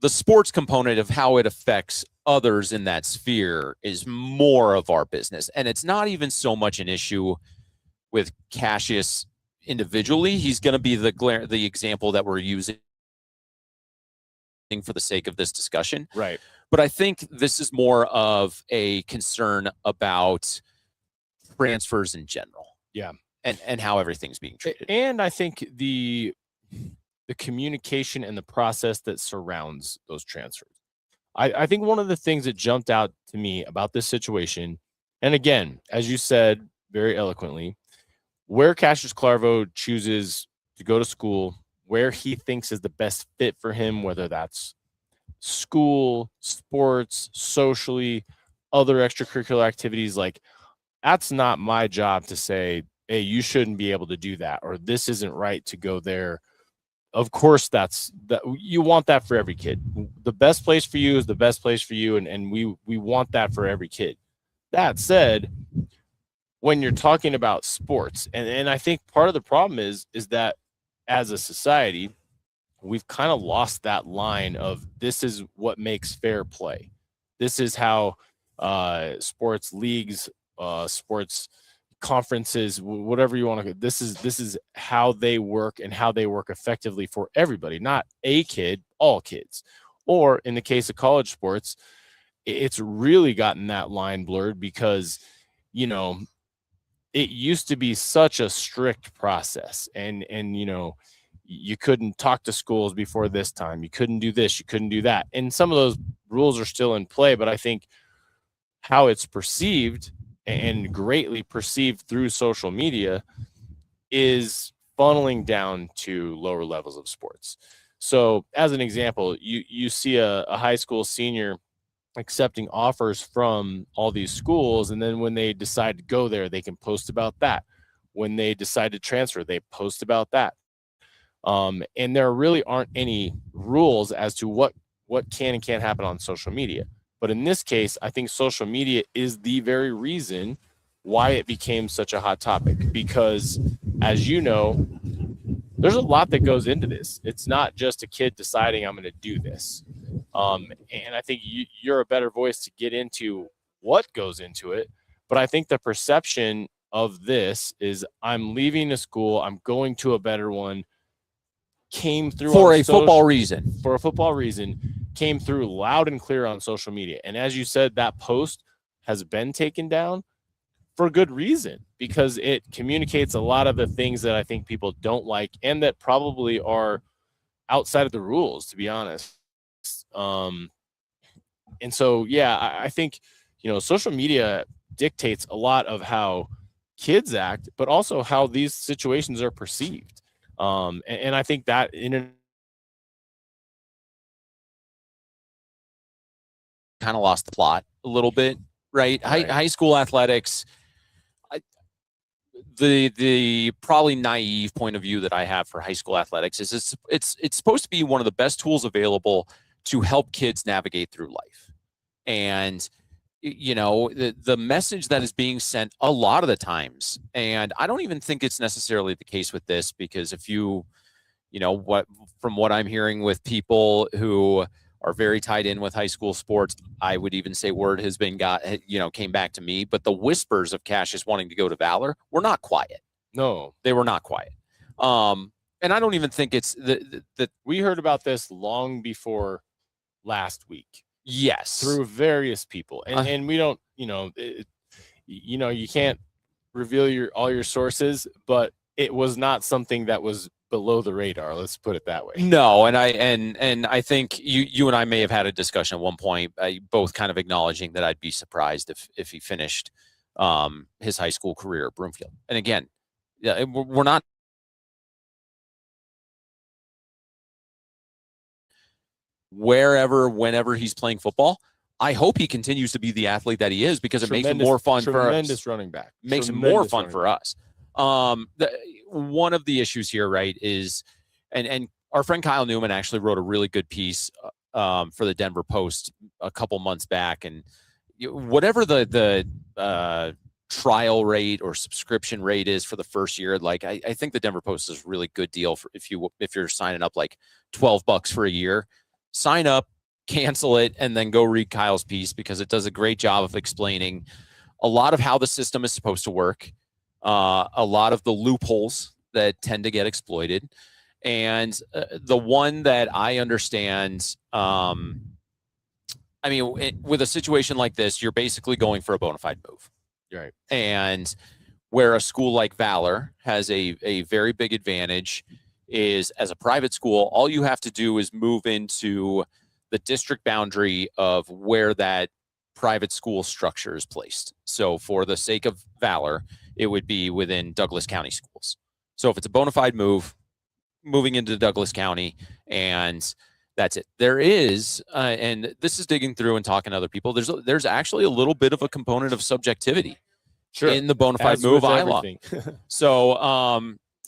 The sports component of how it affects others in that sphere is more of our business. And it's not even so much an issue with Cassius individually. He's going to be the example that we're using for the sake of this discussion. Right. But I think this is more of a concern about transfers in general. Yeah. And how everything's being treated. And I think the communication and the process that surrounds those transfers. I think one of the things that jumped out to me about this situation, and again, as you said very eloquently, where Cassius Clarvo chooses to go to school, where he thinks is the best fit for him, whether that's school, sports, socially, other extracurricular activities, like that's not my job to say, hey, you shouldn't be able to do that, or this isn't right to go there. Of course, that you want that for every kid. The best place for you is the best place for you, and we want that for every kid. That said, when you're talking about sports, and I think part of the problem is that as a society, we've kind of lost that line of this is what makes fair play. This is how sports leagues, sports conferences, whatever you want to, this is how they work and how they work effectively for everybody, not a kid, all kids. Or in the case of college sports, it's really gotten that line blurred because, you know, it used to be such a strict process, and you know, you couldn't talk to schools before this time, you couldn't do this, you couldn't do that, and some of those rules are still in play. But I think how it's perceived and greatly perceived through social media is funneling down to lower levels of sports. So as an example, you see a high school senior accepting offers from all these schools, and then when they decide to go there, they can post about that. When they decide to transfer, they post about that. And there really aren't any rules as to what can and can't happen on social media. But in this case, I think social media is the very reason why it became such a hot topic, because as you know, there's a lot that goes into this. It's not just a kid deciding I'm going to do this. And I think you're a better voice to get into what goes into it. But I think the perception of this is I'm leaving a school, I'm going to a better one, came through for a football reason. For a football reason, came through loud and clear on social media. And as you said, that post has been taken down for good reason, because it communicates a lot of the things that I think people don't like and that probably are outside of the rules, to be honest. And so, yeah, I think, you know, social media dictates a lot of how kids act, but also how these situations are perceived. And I think that kind of lost the plot a little bit, right? High school athletics, the probably naive point of view that I have for high school athletics is it's supposed to be one of the best tools available to help kids navigate through life. And, you know, the message that is being sent a lot of the times, and I don't even think it's necessarily the case with this, because if you know, from what I'm hearing with people who are very tied in with high school sports, I would even say word has been came back to me, but the whispers of Cassius wanting to go to Valor were not quiet. No, they were not quiet. And I don't even think it's that we heard about this long before last week. Yes, through various people, and we don't, you can't reveal all your sources, but it was not something that was below the radar. Let's put it that way. No, and I think you and I may have had a discussion at one point, both kind of acknowledging that I'd be surprised if he finished his high school career at Broomfield. And again, yeah, we're not whenever he's playing football. I hope he continues to be the athlete that he is, because it makes it more fun for us. Tremendous running back. Makes it more fun for us. One of the issues here, right, is, and our friend Kyle Newman actually wrote a really good piece for the Denver Post a couple months back, and whatever the trial rate or subscription rate is for the first year, like I think the Denver Post is a really good deal for if you're signing up like $12 for a year. Sign up, cancel it, and then go read Kyle's piece, because it does a great job of explaining a lot of how the system is supposed to work, a lot of the loopholes that tend to get exploited. And the one that I understand, with a situation like this, you're basically going for a bona fide move. Right. And where a school like Valor has a very big advantage is, as a private school, all you have to do is move into the district boundary of where that private school structure is placed. So for the sake of Valor, it would be within Douglas County schools. So if it's a bona fide move, moving into Douglas County, and that's it. There is, and this is digging through and talking to other people, there's actually a little bit of a component of subjectivity in the bona fide move bylaw. So,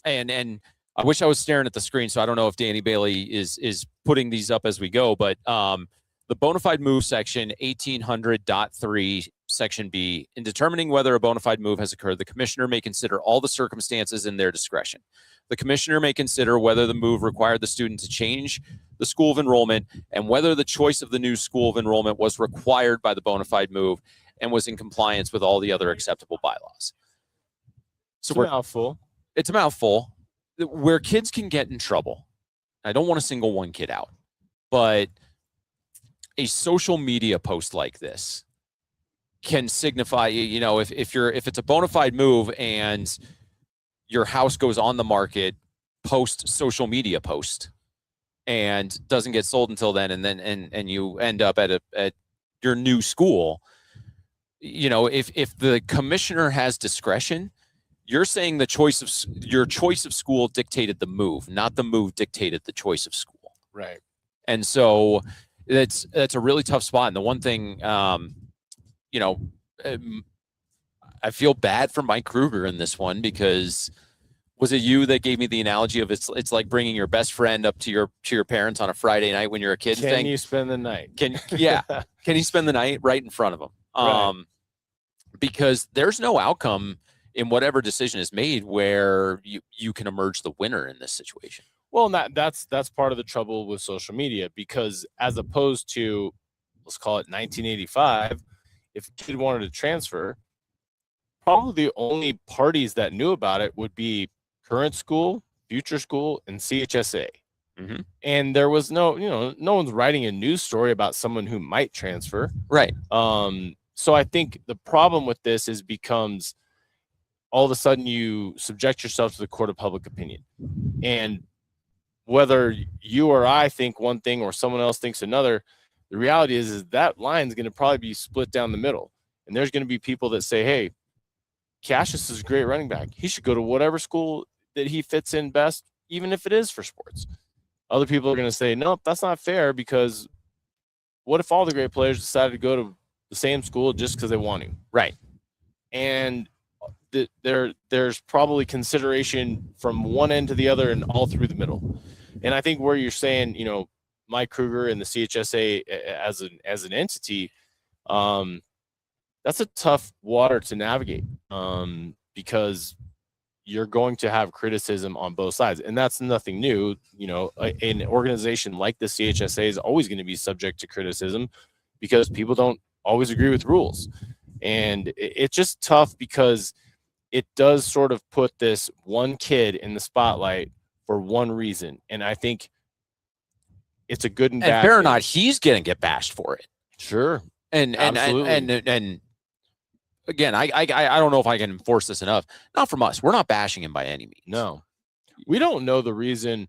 and I wish I was staring at the screen, so I don't know if Danny Bailey is putting these up as we go, but the bona fide move section 1800.3 section B, in determining whether a bona fide move has occurred, the commissioner may consider all the circumstances in their discretion. The commissioner may consider whether the move required the student to change the school of enrollment, and whether the choice of the new school of enrollment was required by the bona fide move and was in compliance with all the other acceptable bylaws. So it's a mouthful. It's a mouthful. Where kids can get in trouble, I don't want to single one kid out, but a social media post like this can signify, if it's a bona fide move and your house goes on the market post social media post and doesn't get sold until then, and you end up at your new school, if the commissioner has discretion, you're saying your choice of school dictated the move, not the move dictated the choice of school. Right. And so that's a really tough spot. And the one thing, I feel bad for Mike Kruger in this one, because was it you that gave me the analogy of it's like bringing your best friend up to your parents on a Friday night when you're a kid? Can you spend the night? Can you spend the night right in front of them? Right. Because there's no outcome in whatever decision is made where you can emerge the winner in this situation. Well, that's part of the trouble with social media, because as opposed to, let's call it 1985, if a kid wanted to transfer, probably the only parties that knew about it would be current school, future school, and CHSA. Mm-hmm. And there was no one's writing a news story about someone who might transfer. Right. So I think the problem with this becomes all of a sudden you subject yourself to the court of public opinion. And whether you or I think one thing or someone else thinks another, the reality is that line is going to probably be split down the middle. And there's going to be people that say, hey, Cassius is a great running back. He should go to whatever school that he fits in best, even if it is for sports. Other people are going to say, nope, that's not fair, because what if all the great players decided to go to the same school just because they want to? Right. And there's probably consideration from one end to the other and all through the middle. And I think where you're saying, Mike Kruger and the CHSA as an entity, that's a tough water to navigate, because you're going to have criticism on both sides, and that's nothing new. An organization like the CHSA is always going to be subject to criticism because people don't always agree with rules. And it's just tough because it does sort of put this one kid in the spotlight for one reason. And I think it's a good and bad. And fair or not, he's going to get bashed for it. Sure. And again, I don't know if I can enforce this enough. Not from us. We're not bashing him by any means. No. We don't know the reason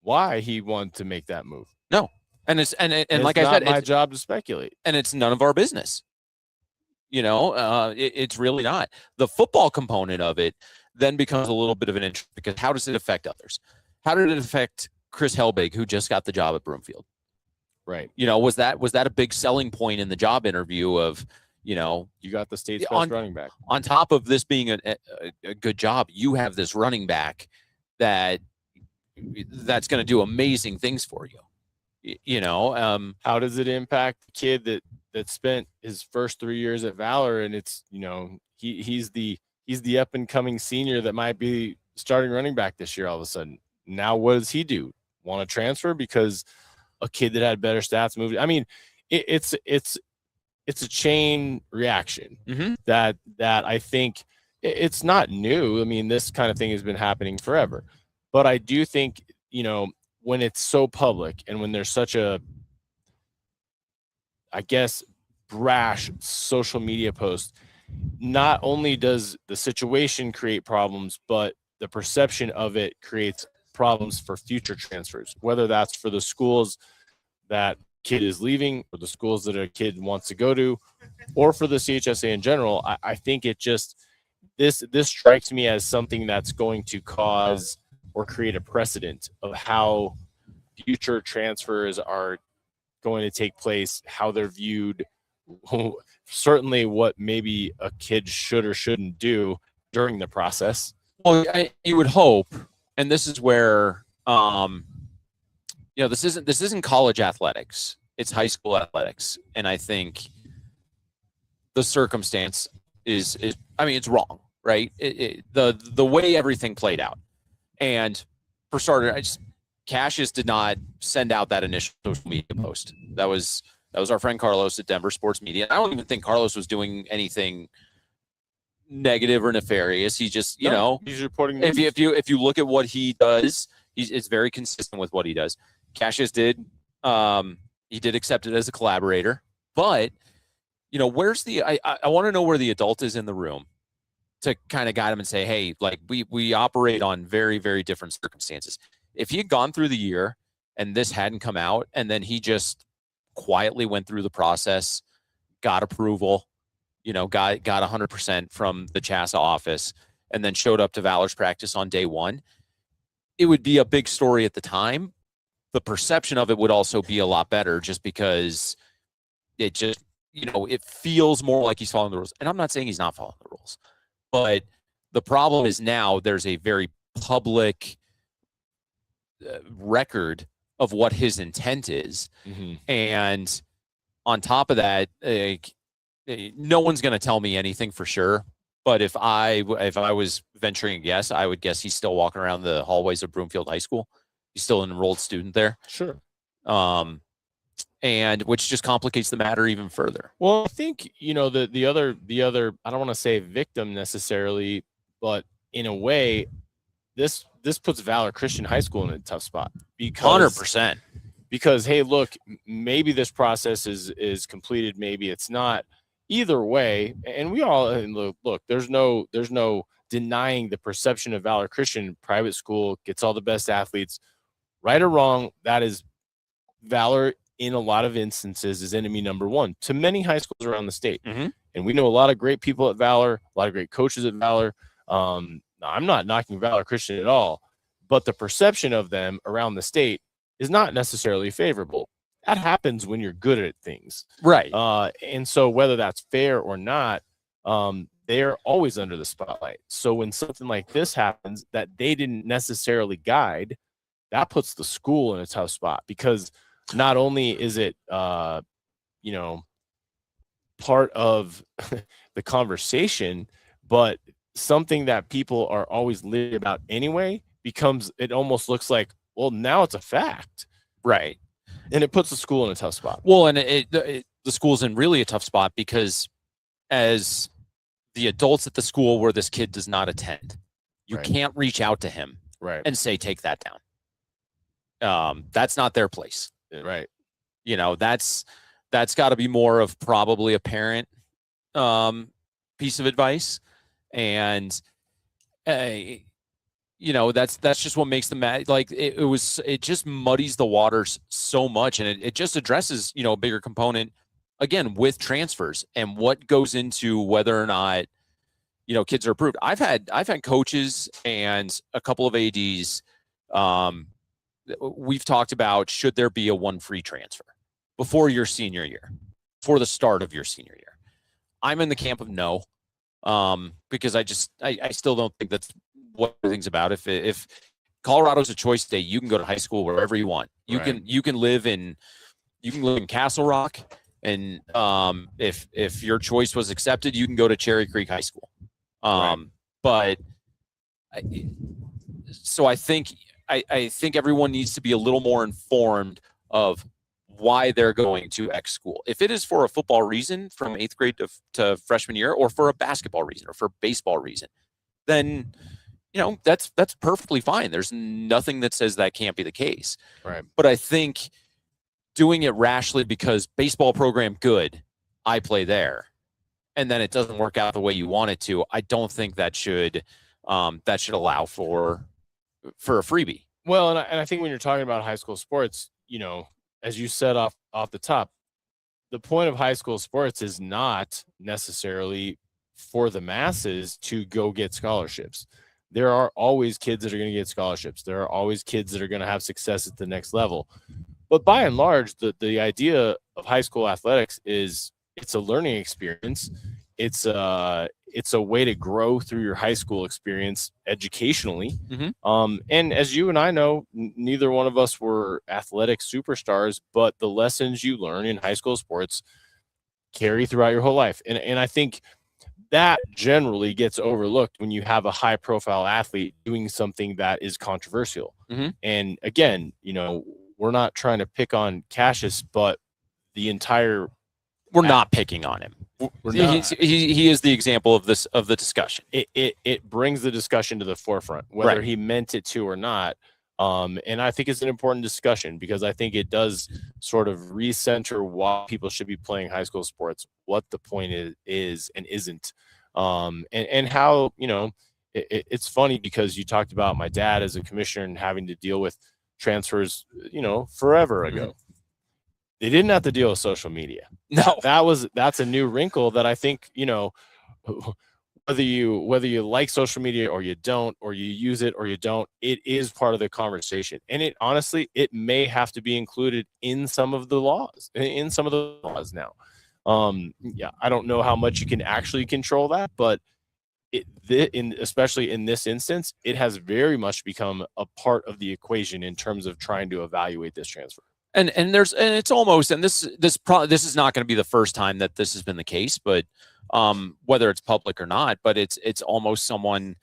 why he wanted to make that move. No. And it's like I said, it's my job to speculate. And it's none of our business. It's really not. The football component of it then becomes a little bit of an interest, because how does it affect others? How did it affect Chris Helbig, who just got the job at Broomfield? Right. Was that a big selling point in the job interview of, you got the state's best running back? On top of this being a good job, you have this running back that's going to do amazing things for you. How does it impact the kid that spent his first 3 years at Valor, and it's he's the up and coming senior that might be starting running back this year all of a sudden? Now what does he do? Want to transfer because a kid that had better stats moved? I mean, it's a chain reaction that I think it's not new. I mean, this kind of thing has been happening forever, but I do think when it's so public and when there's such a, I guess, brash social media post, not only does the situation create problems, but the perception of it creates problems for future transfers, whether that's for the schools that kid is leaving or the schools that a kid wants to go to, or for the CHSA in general. I think it just, this strikes me as something that's going to cause or create a precedent of how future transfers are going to take place, how they're viewed, certainly what maybe a kid should or shouldn't do during the process. Well, you would hope, and this is where this isn't college athletics, it's high school athletics, and I think the circumstance is it's wrong, right? The way everything played out. And for starters, Cassius did not send out that initial social media post. That was our friend Carlos at Denver Sports Media. I don't even think Carlos was doing anything negative or nefarious. He just, he's reporting news. If you look at what he does, it's very consistent with what he does. Cassius did he did accept it as a collaborator, but where's I want to know where the adult is in the room to kind of guide him and say, hey, like we operate on very, very different circumstances. If he had gone through the year and this hadn't come out, and then he just quietly went through the process, got approval, got 100% from the CHSA office, and then showed up to Valor's practice on day one, it would be a big story at the time. The perception of it would also be a lot better, just because it just, it feels more like he's following the rules. And I'm not saying he's not following the rules, but the problem is now there's a very public record of what his intent is. And on top of that, no one's going to tell me anything for sure. But if I was venturing a guess, I would guess he's still walking around the hallways of Broomfield High School. He's still an enrolled student there. Sure. And which just complicates the matter even further. Well, I think, the other, I don't want to say victim necessarily, but in a way, this puts Valor Christian High School in a tough spot. 100%. Because, hey, look, maybe this process is completed, maybe it's not. Either way, and we all look, there's no denying the perception of Valor Christian. Private school gets all the best athletes. Right or wrong, that is Valor in a lot of instances is enemy number one to many high schools around the state. And we know a lot of great people at Valor, a lot of great coaches at Valor. I'm not knocking Valor Christian at all, but the perception of them around the state is not necessarily favorable. That happens when you're good at things. Right. And so whether that's fair or not, they are always under the spotlight. So when something like this happens that they didn't necessarily guide, that puts the school in a tough spot, because not only is it, part of the conversation, but something that people are always leery about anyway it almost looks like, well, now it's a fact. Right. And it puts the school in a tough spot. Well, and the school's in really a tough spot, because as the adults at the school where this kid does not attend, you can't reach out to him and say, take that down. That's not their place. Right. That's got to be more of probably a parent piece of advice. And that's just what makes them mad. Like it just muddies the waters so much, and it just addresses a bigger component again, with transfers and what goes into whether or not, kids are approved. I've had coaches and a couple of ADs. We've talked about, should there be a one free transfer before your senior year, for the start of your senior year? I'm in the camp of no, because I still don't think that's what everything's about. If Colorado's a choice state, you can go to high school wherever you want. You can live in Castle Rock, and if your choice was accepted, you can go to Cherry Creek High School. But so I think everyone needs to be a little more informed of why they're going to X school. If it is for a football reason from 8th grade to freshman year, or for a basketball reason, or for a baseball reason, then that's perfectly fine. There's nothing that says that can't be the case. Right. But I think doing it rashly because baseball program good, I play there, and then it doesn't work out the way you want it to, I don't think that should allow for a freebie. Well, and I think when you're talking about high school sports, as you said off the top, the point of high school sports is not necessarily for the masses to go get scholarships. There are always kids that are going to get scholarships. There are always kids that are going to have success at the next level. But by and large, the idea of high school athletics is it's a learning experience. It's a way to grow through your high school experience educationally. Mm-hmm. And as you and I know, neither one of us were athletic superstars, but the lessons you learn in high school sports carry throughout your whole life. And I think that generally gets overlooked when you have a high profile athlete doing something that is controversial. Mm-hmm. And again, we're not trying to pick on Cassius, but we're not picking on him. He is the example of the discussion. It brings the discussion to the forefront, whether he meant it to or not. And I think it's an important discussion, because I think it does sort of recenter why people should be playing high school sports, what the point is and isn't. And how, it's funny because you talked about my dad as a commissioner and having to deal with transfers, forever ago. Mm-hmm. They didn't have to deal with social media. No, that's a new wrinkle that I think, whether you like social media or you don't, or you use it or you don't, it is part of the conversation. And it honestly, it may have to be included in some of the laws now. I don't know how much you can actually control that, but especially in this instance, it has very much become a part of the equation in terms of trying to evaluate this transfer. And it's almost, and this is not going to be the first time that this has been the case, but whether it's public or not, but it's almost someone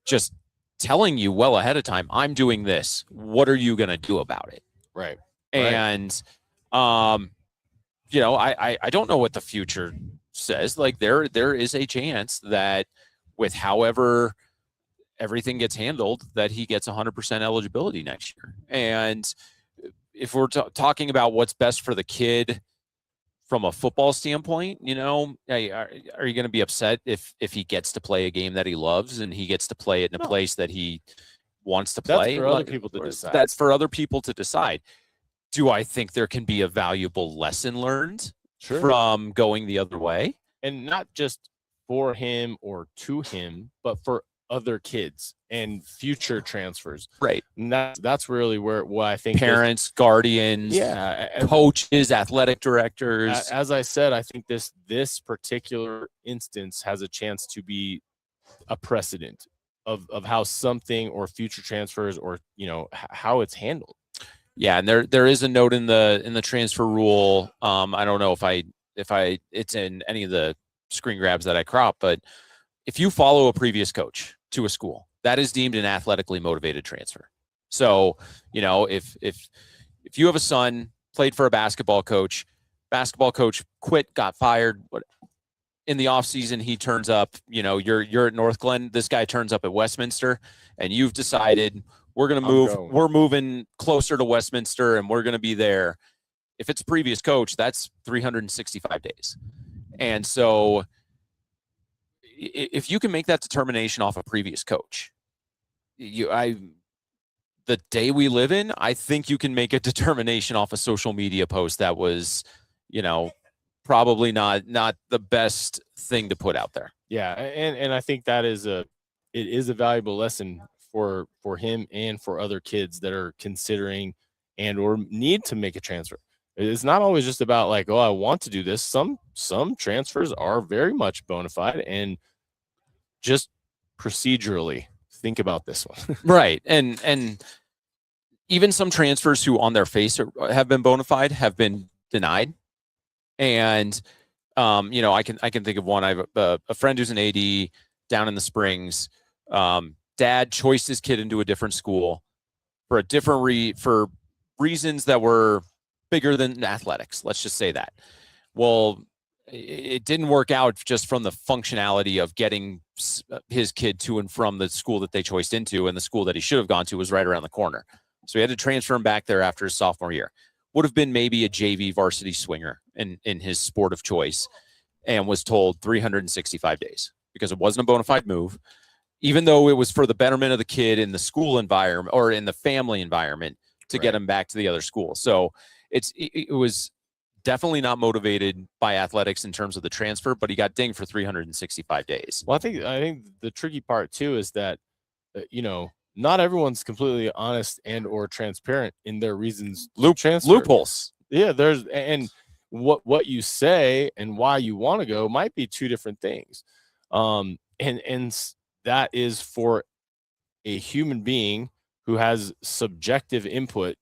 just telling you well ahead of time, I'm doing this. What are you going to do about it? Right. And I don't know what the future says. Like there is a chance that with however everything gets handled, that he gets 100% eligibility next year. And if we're talking about what's best for the kid from a football standpoint, are you going to be upset if he gets to play a game that he loves and he gets to play it in a place that he wants to play? That's for other people to decide. That's for other people to decide. Do I think there can be a valuable lesson learned from going the other way? And not just for him or to him, but for other kids and future transfers. Right. And that's really what I think parents, guardians, coaches, athletic directors. As I said, I think this particular instance has a chance to be a precedent of how something or future transfers or how it's handled. Yeah, and there is a note in the transfer rule. I don't know if it's in any of the screen grabs that I crop, but if you follow a previous coach to a school, that is deemed an athletically motivated transfer. So, if you have a son, played for a basketball coach quit, got fired, in the offseason he turns up, you're at North Glen, this guy turns up at Westminster, and you've decided we're moving closer to Westminster and we're going to be there. If it's a previous coach, that's 365 days. And so if you can make that determination off a previous coach, the day we live in, I think you can make a determination off a social media post that was, probably not the best thing to put out there. Yeah, and I think that is it is a valuable lesson for him and for other kids that are considering and or need to make a transfer. It's not always just about like, oh, I want to do this. Some transfers are very much bona fide, and just procedurally think about this one. Right. And even some transfers who on their face have been bona fide have been denied. And I can think of one. I have a friend who's an AD down in the Springs. Dad choiced his kid into a different school for a different for reasons that were bigger than athletics. Let's just say that. Well, it didn't work out just from the functionality of getting his kid to and from the school that they choiced into, and the school that he should have gone to was right around the corner. So he had to transfer him back there after his sophomore year. Would have been maybe a JV varsity swinger in his sport of choice, and was told 365 days because it wasn't a bona fide move, even though it was for the betterment of the kid in the school environment or in the family environment to get him back to the other school. So it was definitely not motivated by athletics in terms of the transfer, but he got dinged for 365 days. Well, I think the tricky part too is that, not everyone's completely honest and or transparent in their reasons. Loopholes. Yeah, and what you say and why you want to go might be two different things. And that is for a human being who has subjective input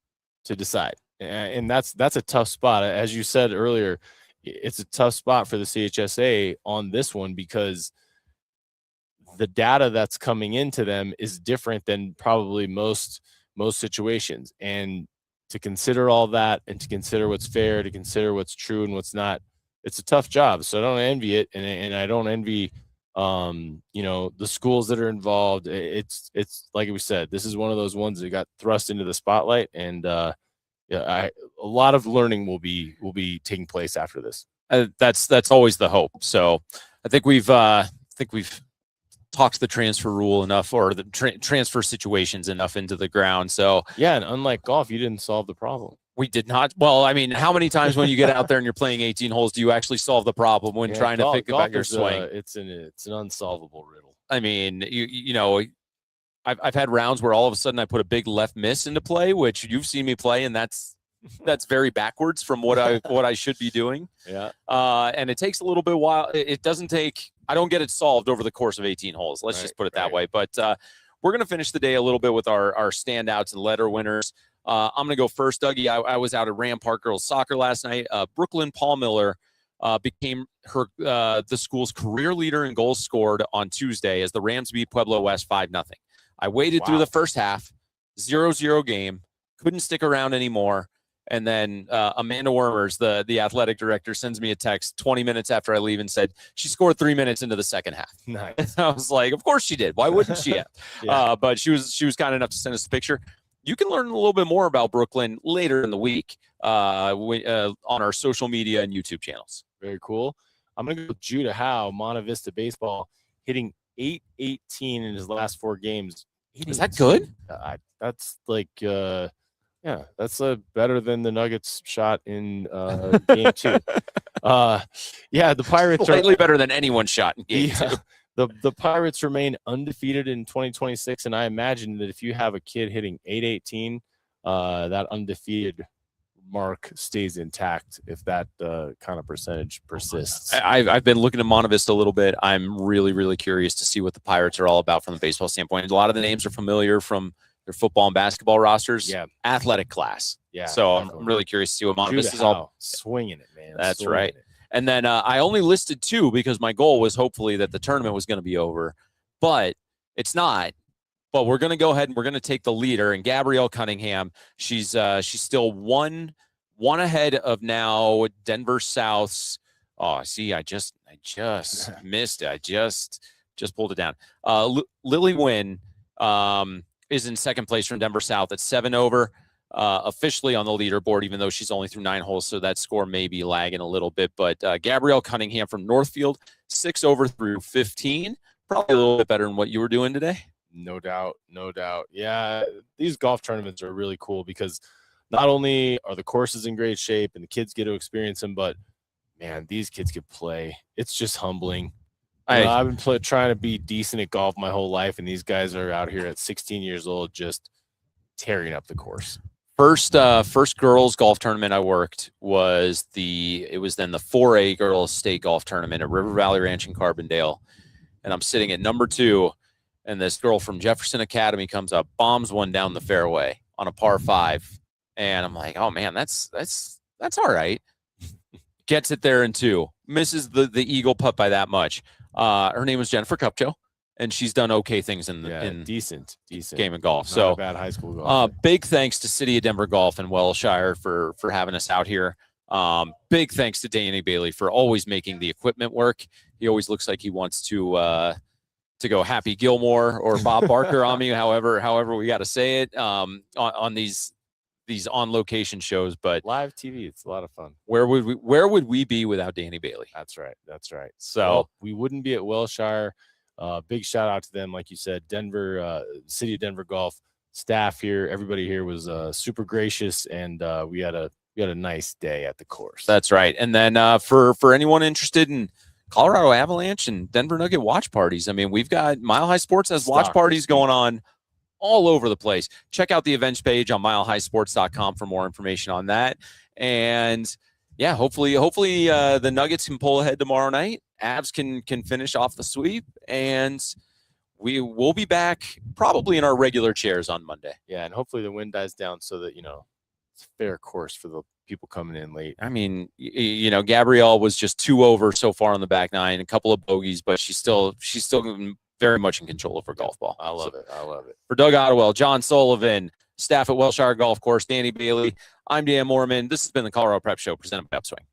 to decide. And that's a tough spot. As you said earlier, it's a tough spot for the CHSA on this one because the data that's coming into them is different than probably most situations. And to consider all that and to consider what's fair, to consider what's true and what's not, it's a tough job. So I don't envy it. And I don't envy, the schools that are involved. It's like we said, this is one of those ones that got thrust into the spotlight, and a lot of learning will be taking place after this. That's always the hope. So I think we've talked the transfer rule enough, or the transfer situations enough into the ground. So yeah, and unlike golf, you didn't solve the problem. We did not. Well, I mean, how many times when you get out there and you're playing 18 holes do you actually solve the problem when trying to think about your swing? It's an unsolvable riddle. I mean, I've had rounds where all of a sudden I put a big left miss into play, which you've seen me play, and that's very backwards from what I should be doing. Yeah. And it takes a little bit while. It doesn't take. I don't get it solved over the course of 18 holes. Let's just put it that way. But we're gonna finish the day a little bit with our standouts and letter winners. I'm going to go first, Dougie. I was out at Rampart Girls Soccer last night. Brooklyn Paul Miller became the school's career leader in goals scored on Tuesday as the Rams beat Pueblo West 5-0. I waited through the first half, 0-0 game, couldn't stick around anymore. And then Amanda Wormers, the athletic director, sends me a text 20 minutes after I leave and said, she scored 3 minutes into the second half. Nice. I was like, of course she did. Why wouldn't she have? But she was kind enough to send us a picture. You can learn a little bit more about Brooklyn later in the week on our social media and YouTube channels. Very cool. I'm going to go with Judah Howe, Monta Vista Baseball, hitting .818 in his last 4 games. Is that good? That's like, that's better than the Nuggets shot in game 2. The Pirates slightly better than anyone shot in game 2. The Pirates remain undefeated in 2026, and I imagine that if you have a kid hitting .818, that undefeated mark stays intact if that kind of percentage persists. I've been looking at Monta Vista a little bit. I'm really, really curious to see what the Pirates are all about from the baseball standpoint. A lot of the names are familiar from their football and basketball rosters. Yeah, athletic class. Yeah, so definitely. I'm really curious to see what Monta Vista is all swinging it, man. That's swinging right. It. And then I only listed 2 because my goal was hopefully that the tournament was going to be over, but it's not. But we're going to go ahead and we're going to take the leader, and Gabrielle Cunningham. She's still one ahead of now Denver South's. Oh, see, I just missed it. I just pulled it down. Lily Wynn is in second place from Denver South at 7 over. Officially on the leaderboard, even though she's only through 9 holes, so that score may be lagging a little bit. But Gabrielle Cunningham from Northfield, 6 over through 15, probably a little bit better than what you were doing today. No doubt. Yeah, these golf tournaments are really cool because not only are the courses in great shape and the kids get to experience them, but man, these kids could play. It's just humbling. I've been trying to be decent at golf my whole life, and these guys are out here at 16 years old just tearing up the course. First girls golf tournament I worked was the 4A girls state golf tournament at River Valley Ranch in Carbondale, and I'm sitting at number 2, and this girl from Jefferson Academy comes up, bombs one down the fairway on a par 5, and I'm like, oh man, that's all right. Gets it there in 2, misses the eagle putt by that much. Her name was Jennifer Cupcho, and she's done okay things in decent game of golf. Not so a bad high school golf. Big thanks to City of Denver Golf and Wellshire for having us out here. Big thanks to Danny Bailey for always making the equipment work. He always looks like he wants to go Happy Gilmore or Bob Barker on me, however we got to say it on these on location shows. But live TV, it's a lot of fun. Where would we be without Danny Bailey? That's right. So we wouldn't be at Wellshire. Big shout out to them, like you said, Denver, City of Denver Golf staff here. Everybody here was super gracious, and we had a nice day at the course. That's right. And then for anyone interested in Colorado Avalanche and Denver Nugget watch parties, I mean, we've got Mile High Sports has watch parties going on all over the place. Check out the events page on milehighsports.com for more information on that. And yeah, hopefully the Nuggets can pull ahead tomorrow night. Avs can finish off the sweep, and we will be back probably in our regular chairs on Monday. Yeah, and hopefully the wind dies down so that, it's a fair course for the people coming in late. I mean, Gabrielle was just 2 over so far on the back 9, a couple of bogeys, but she's still very much in control of her golf ball. I love it. For Doug Ottewell, John Sullivan, staff at Wellshire Golf Course, Danny Bailey, I'm Dan Moorman. This has been the Colorado Prep Show presented by Upswing.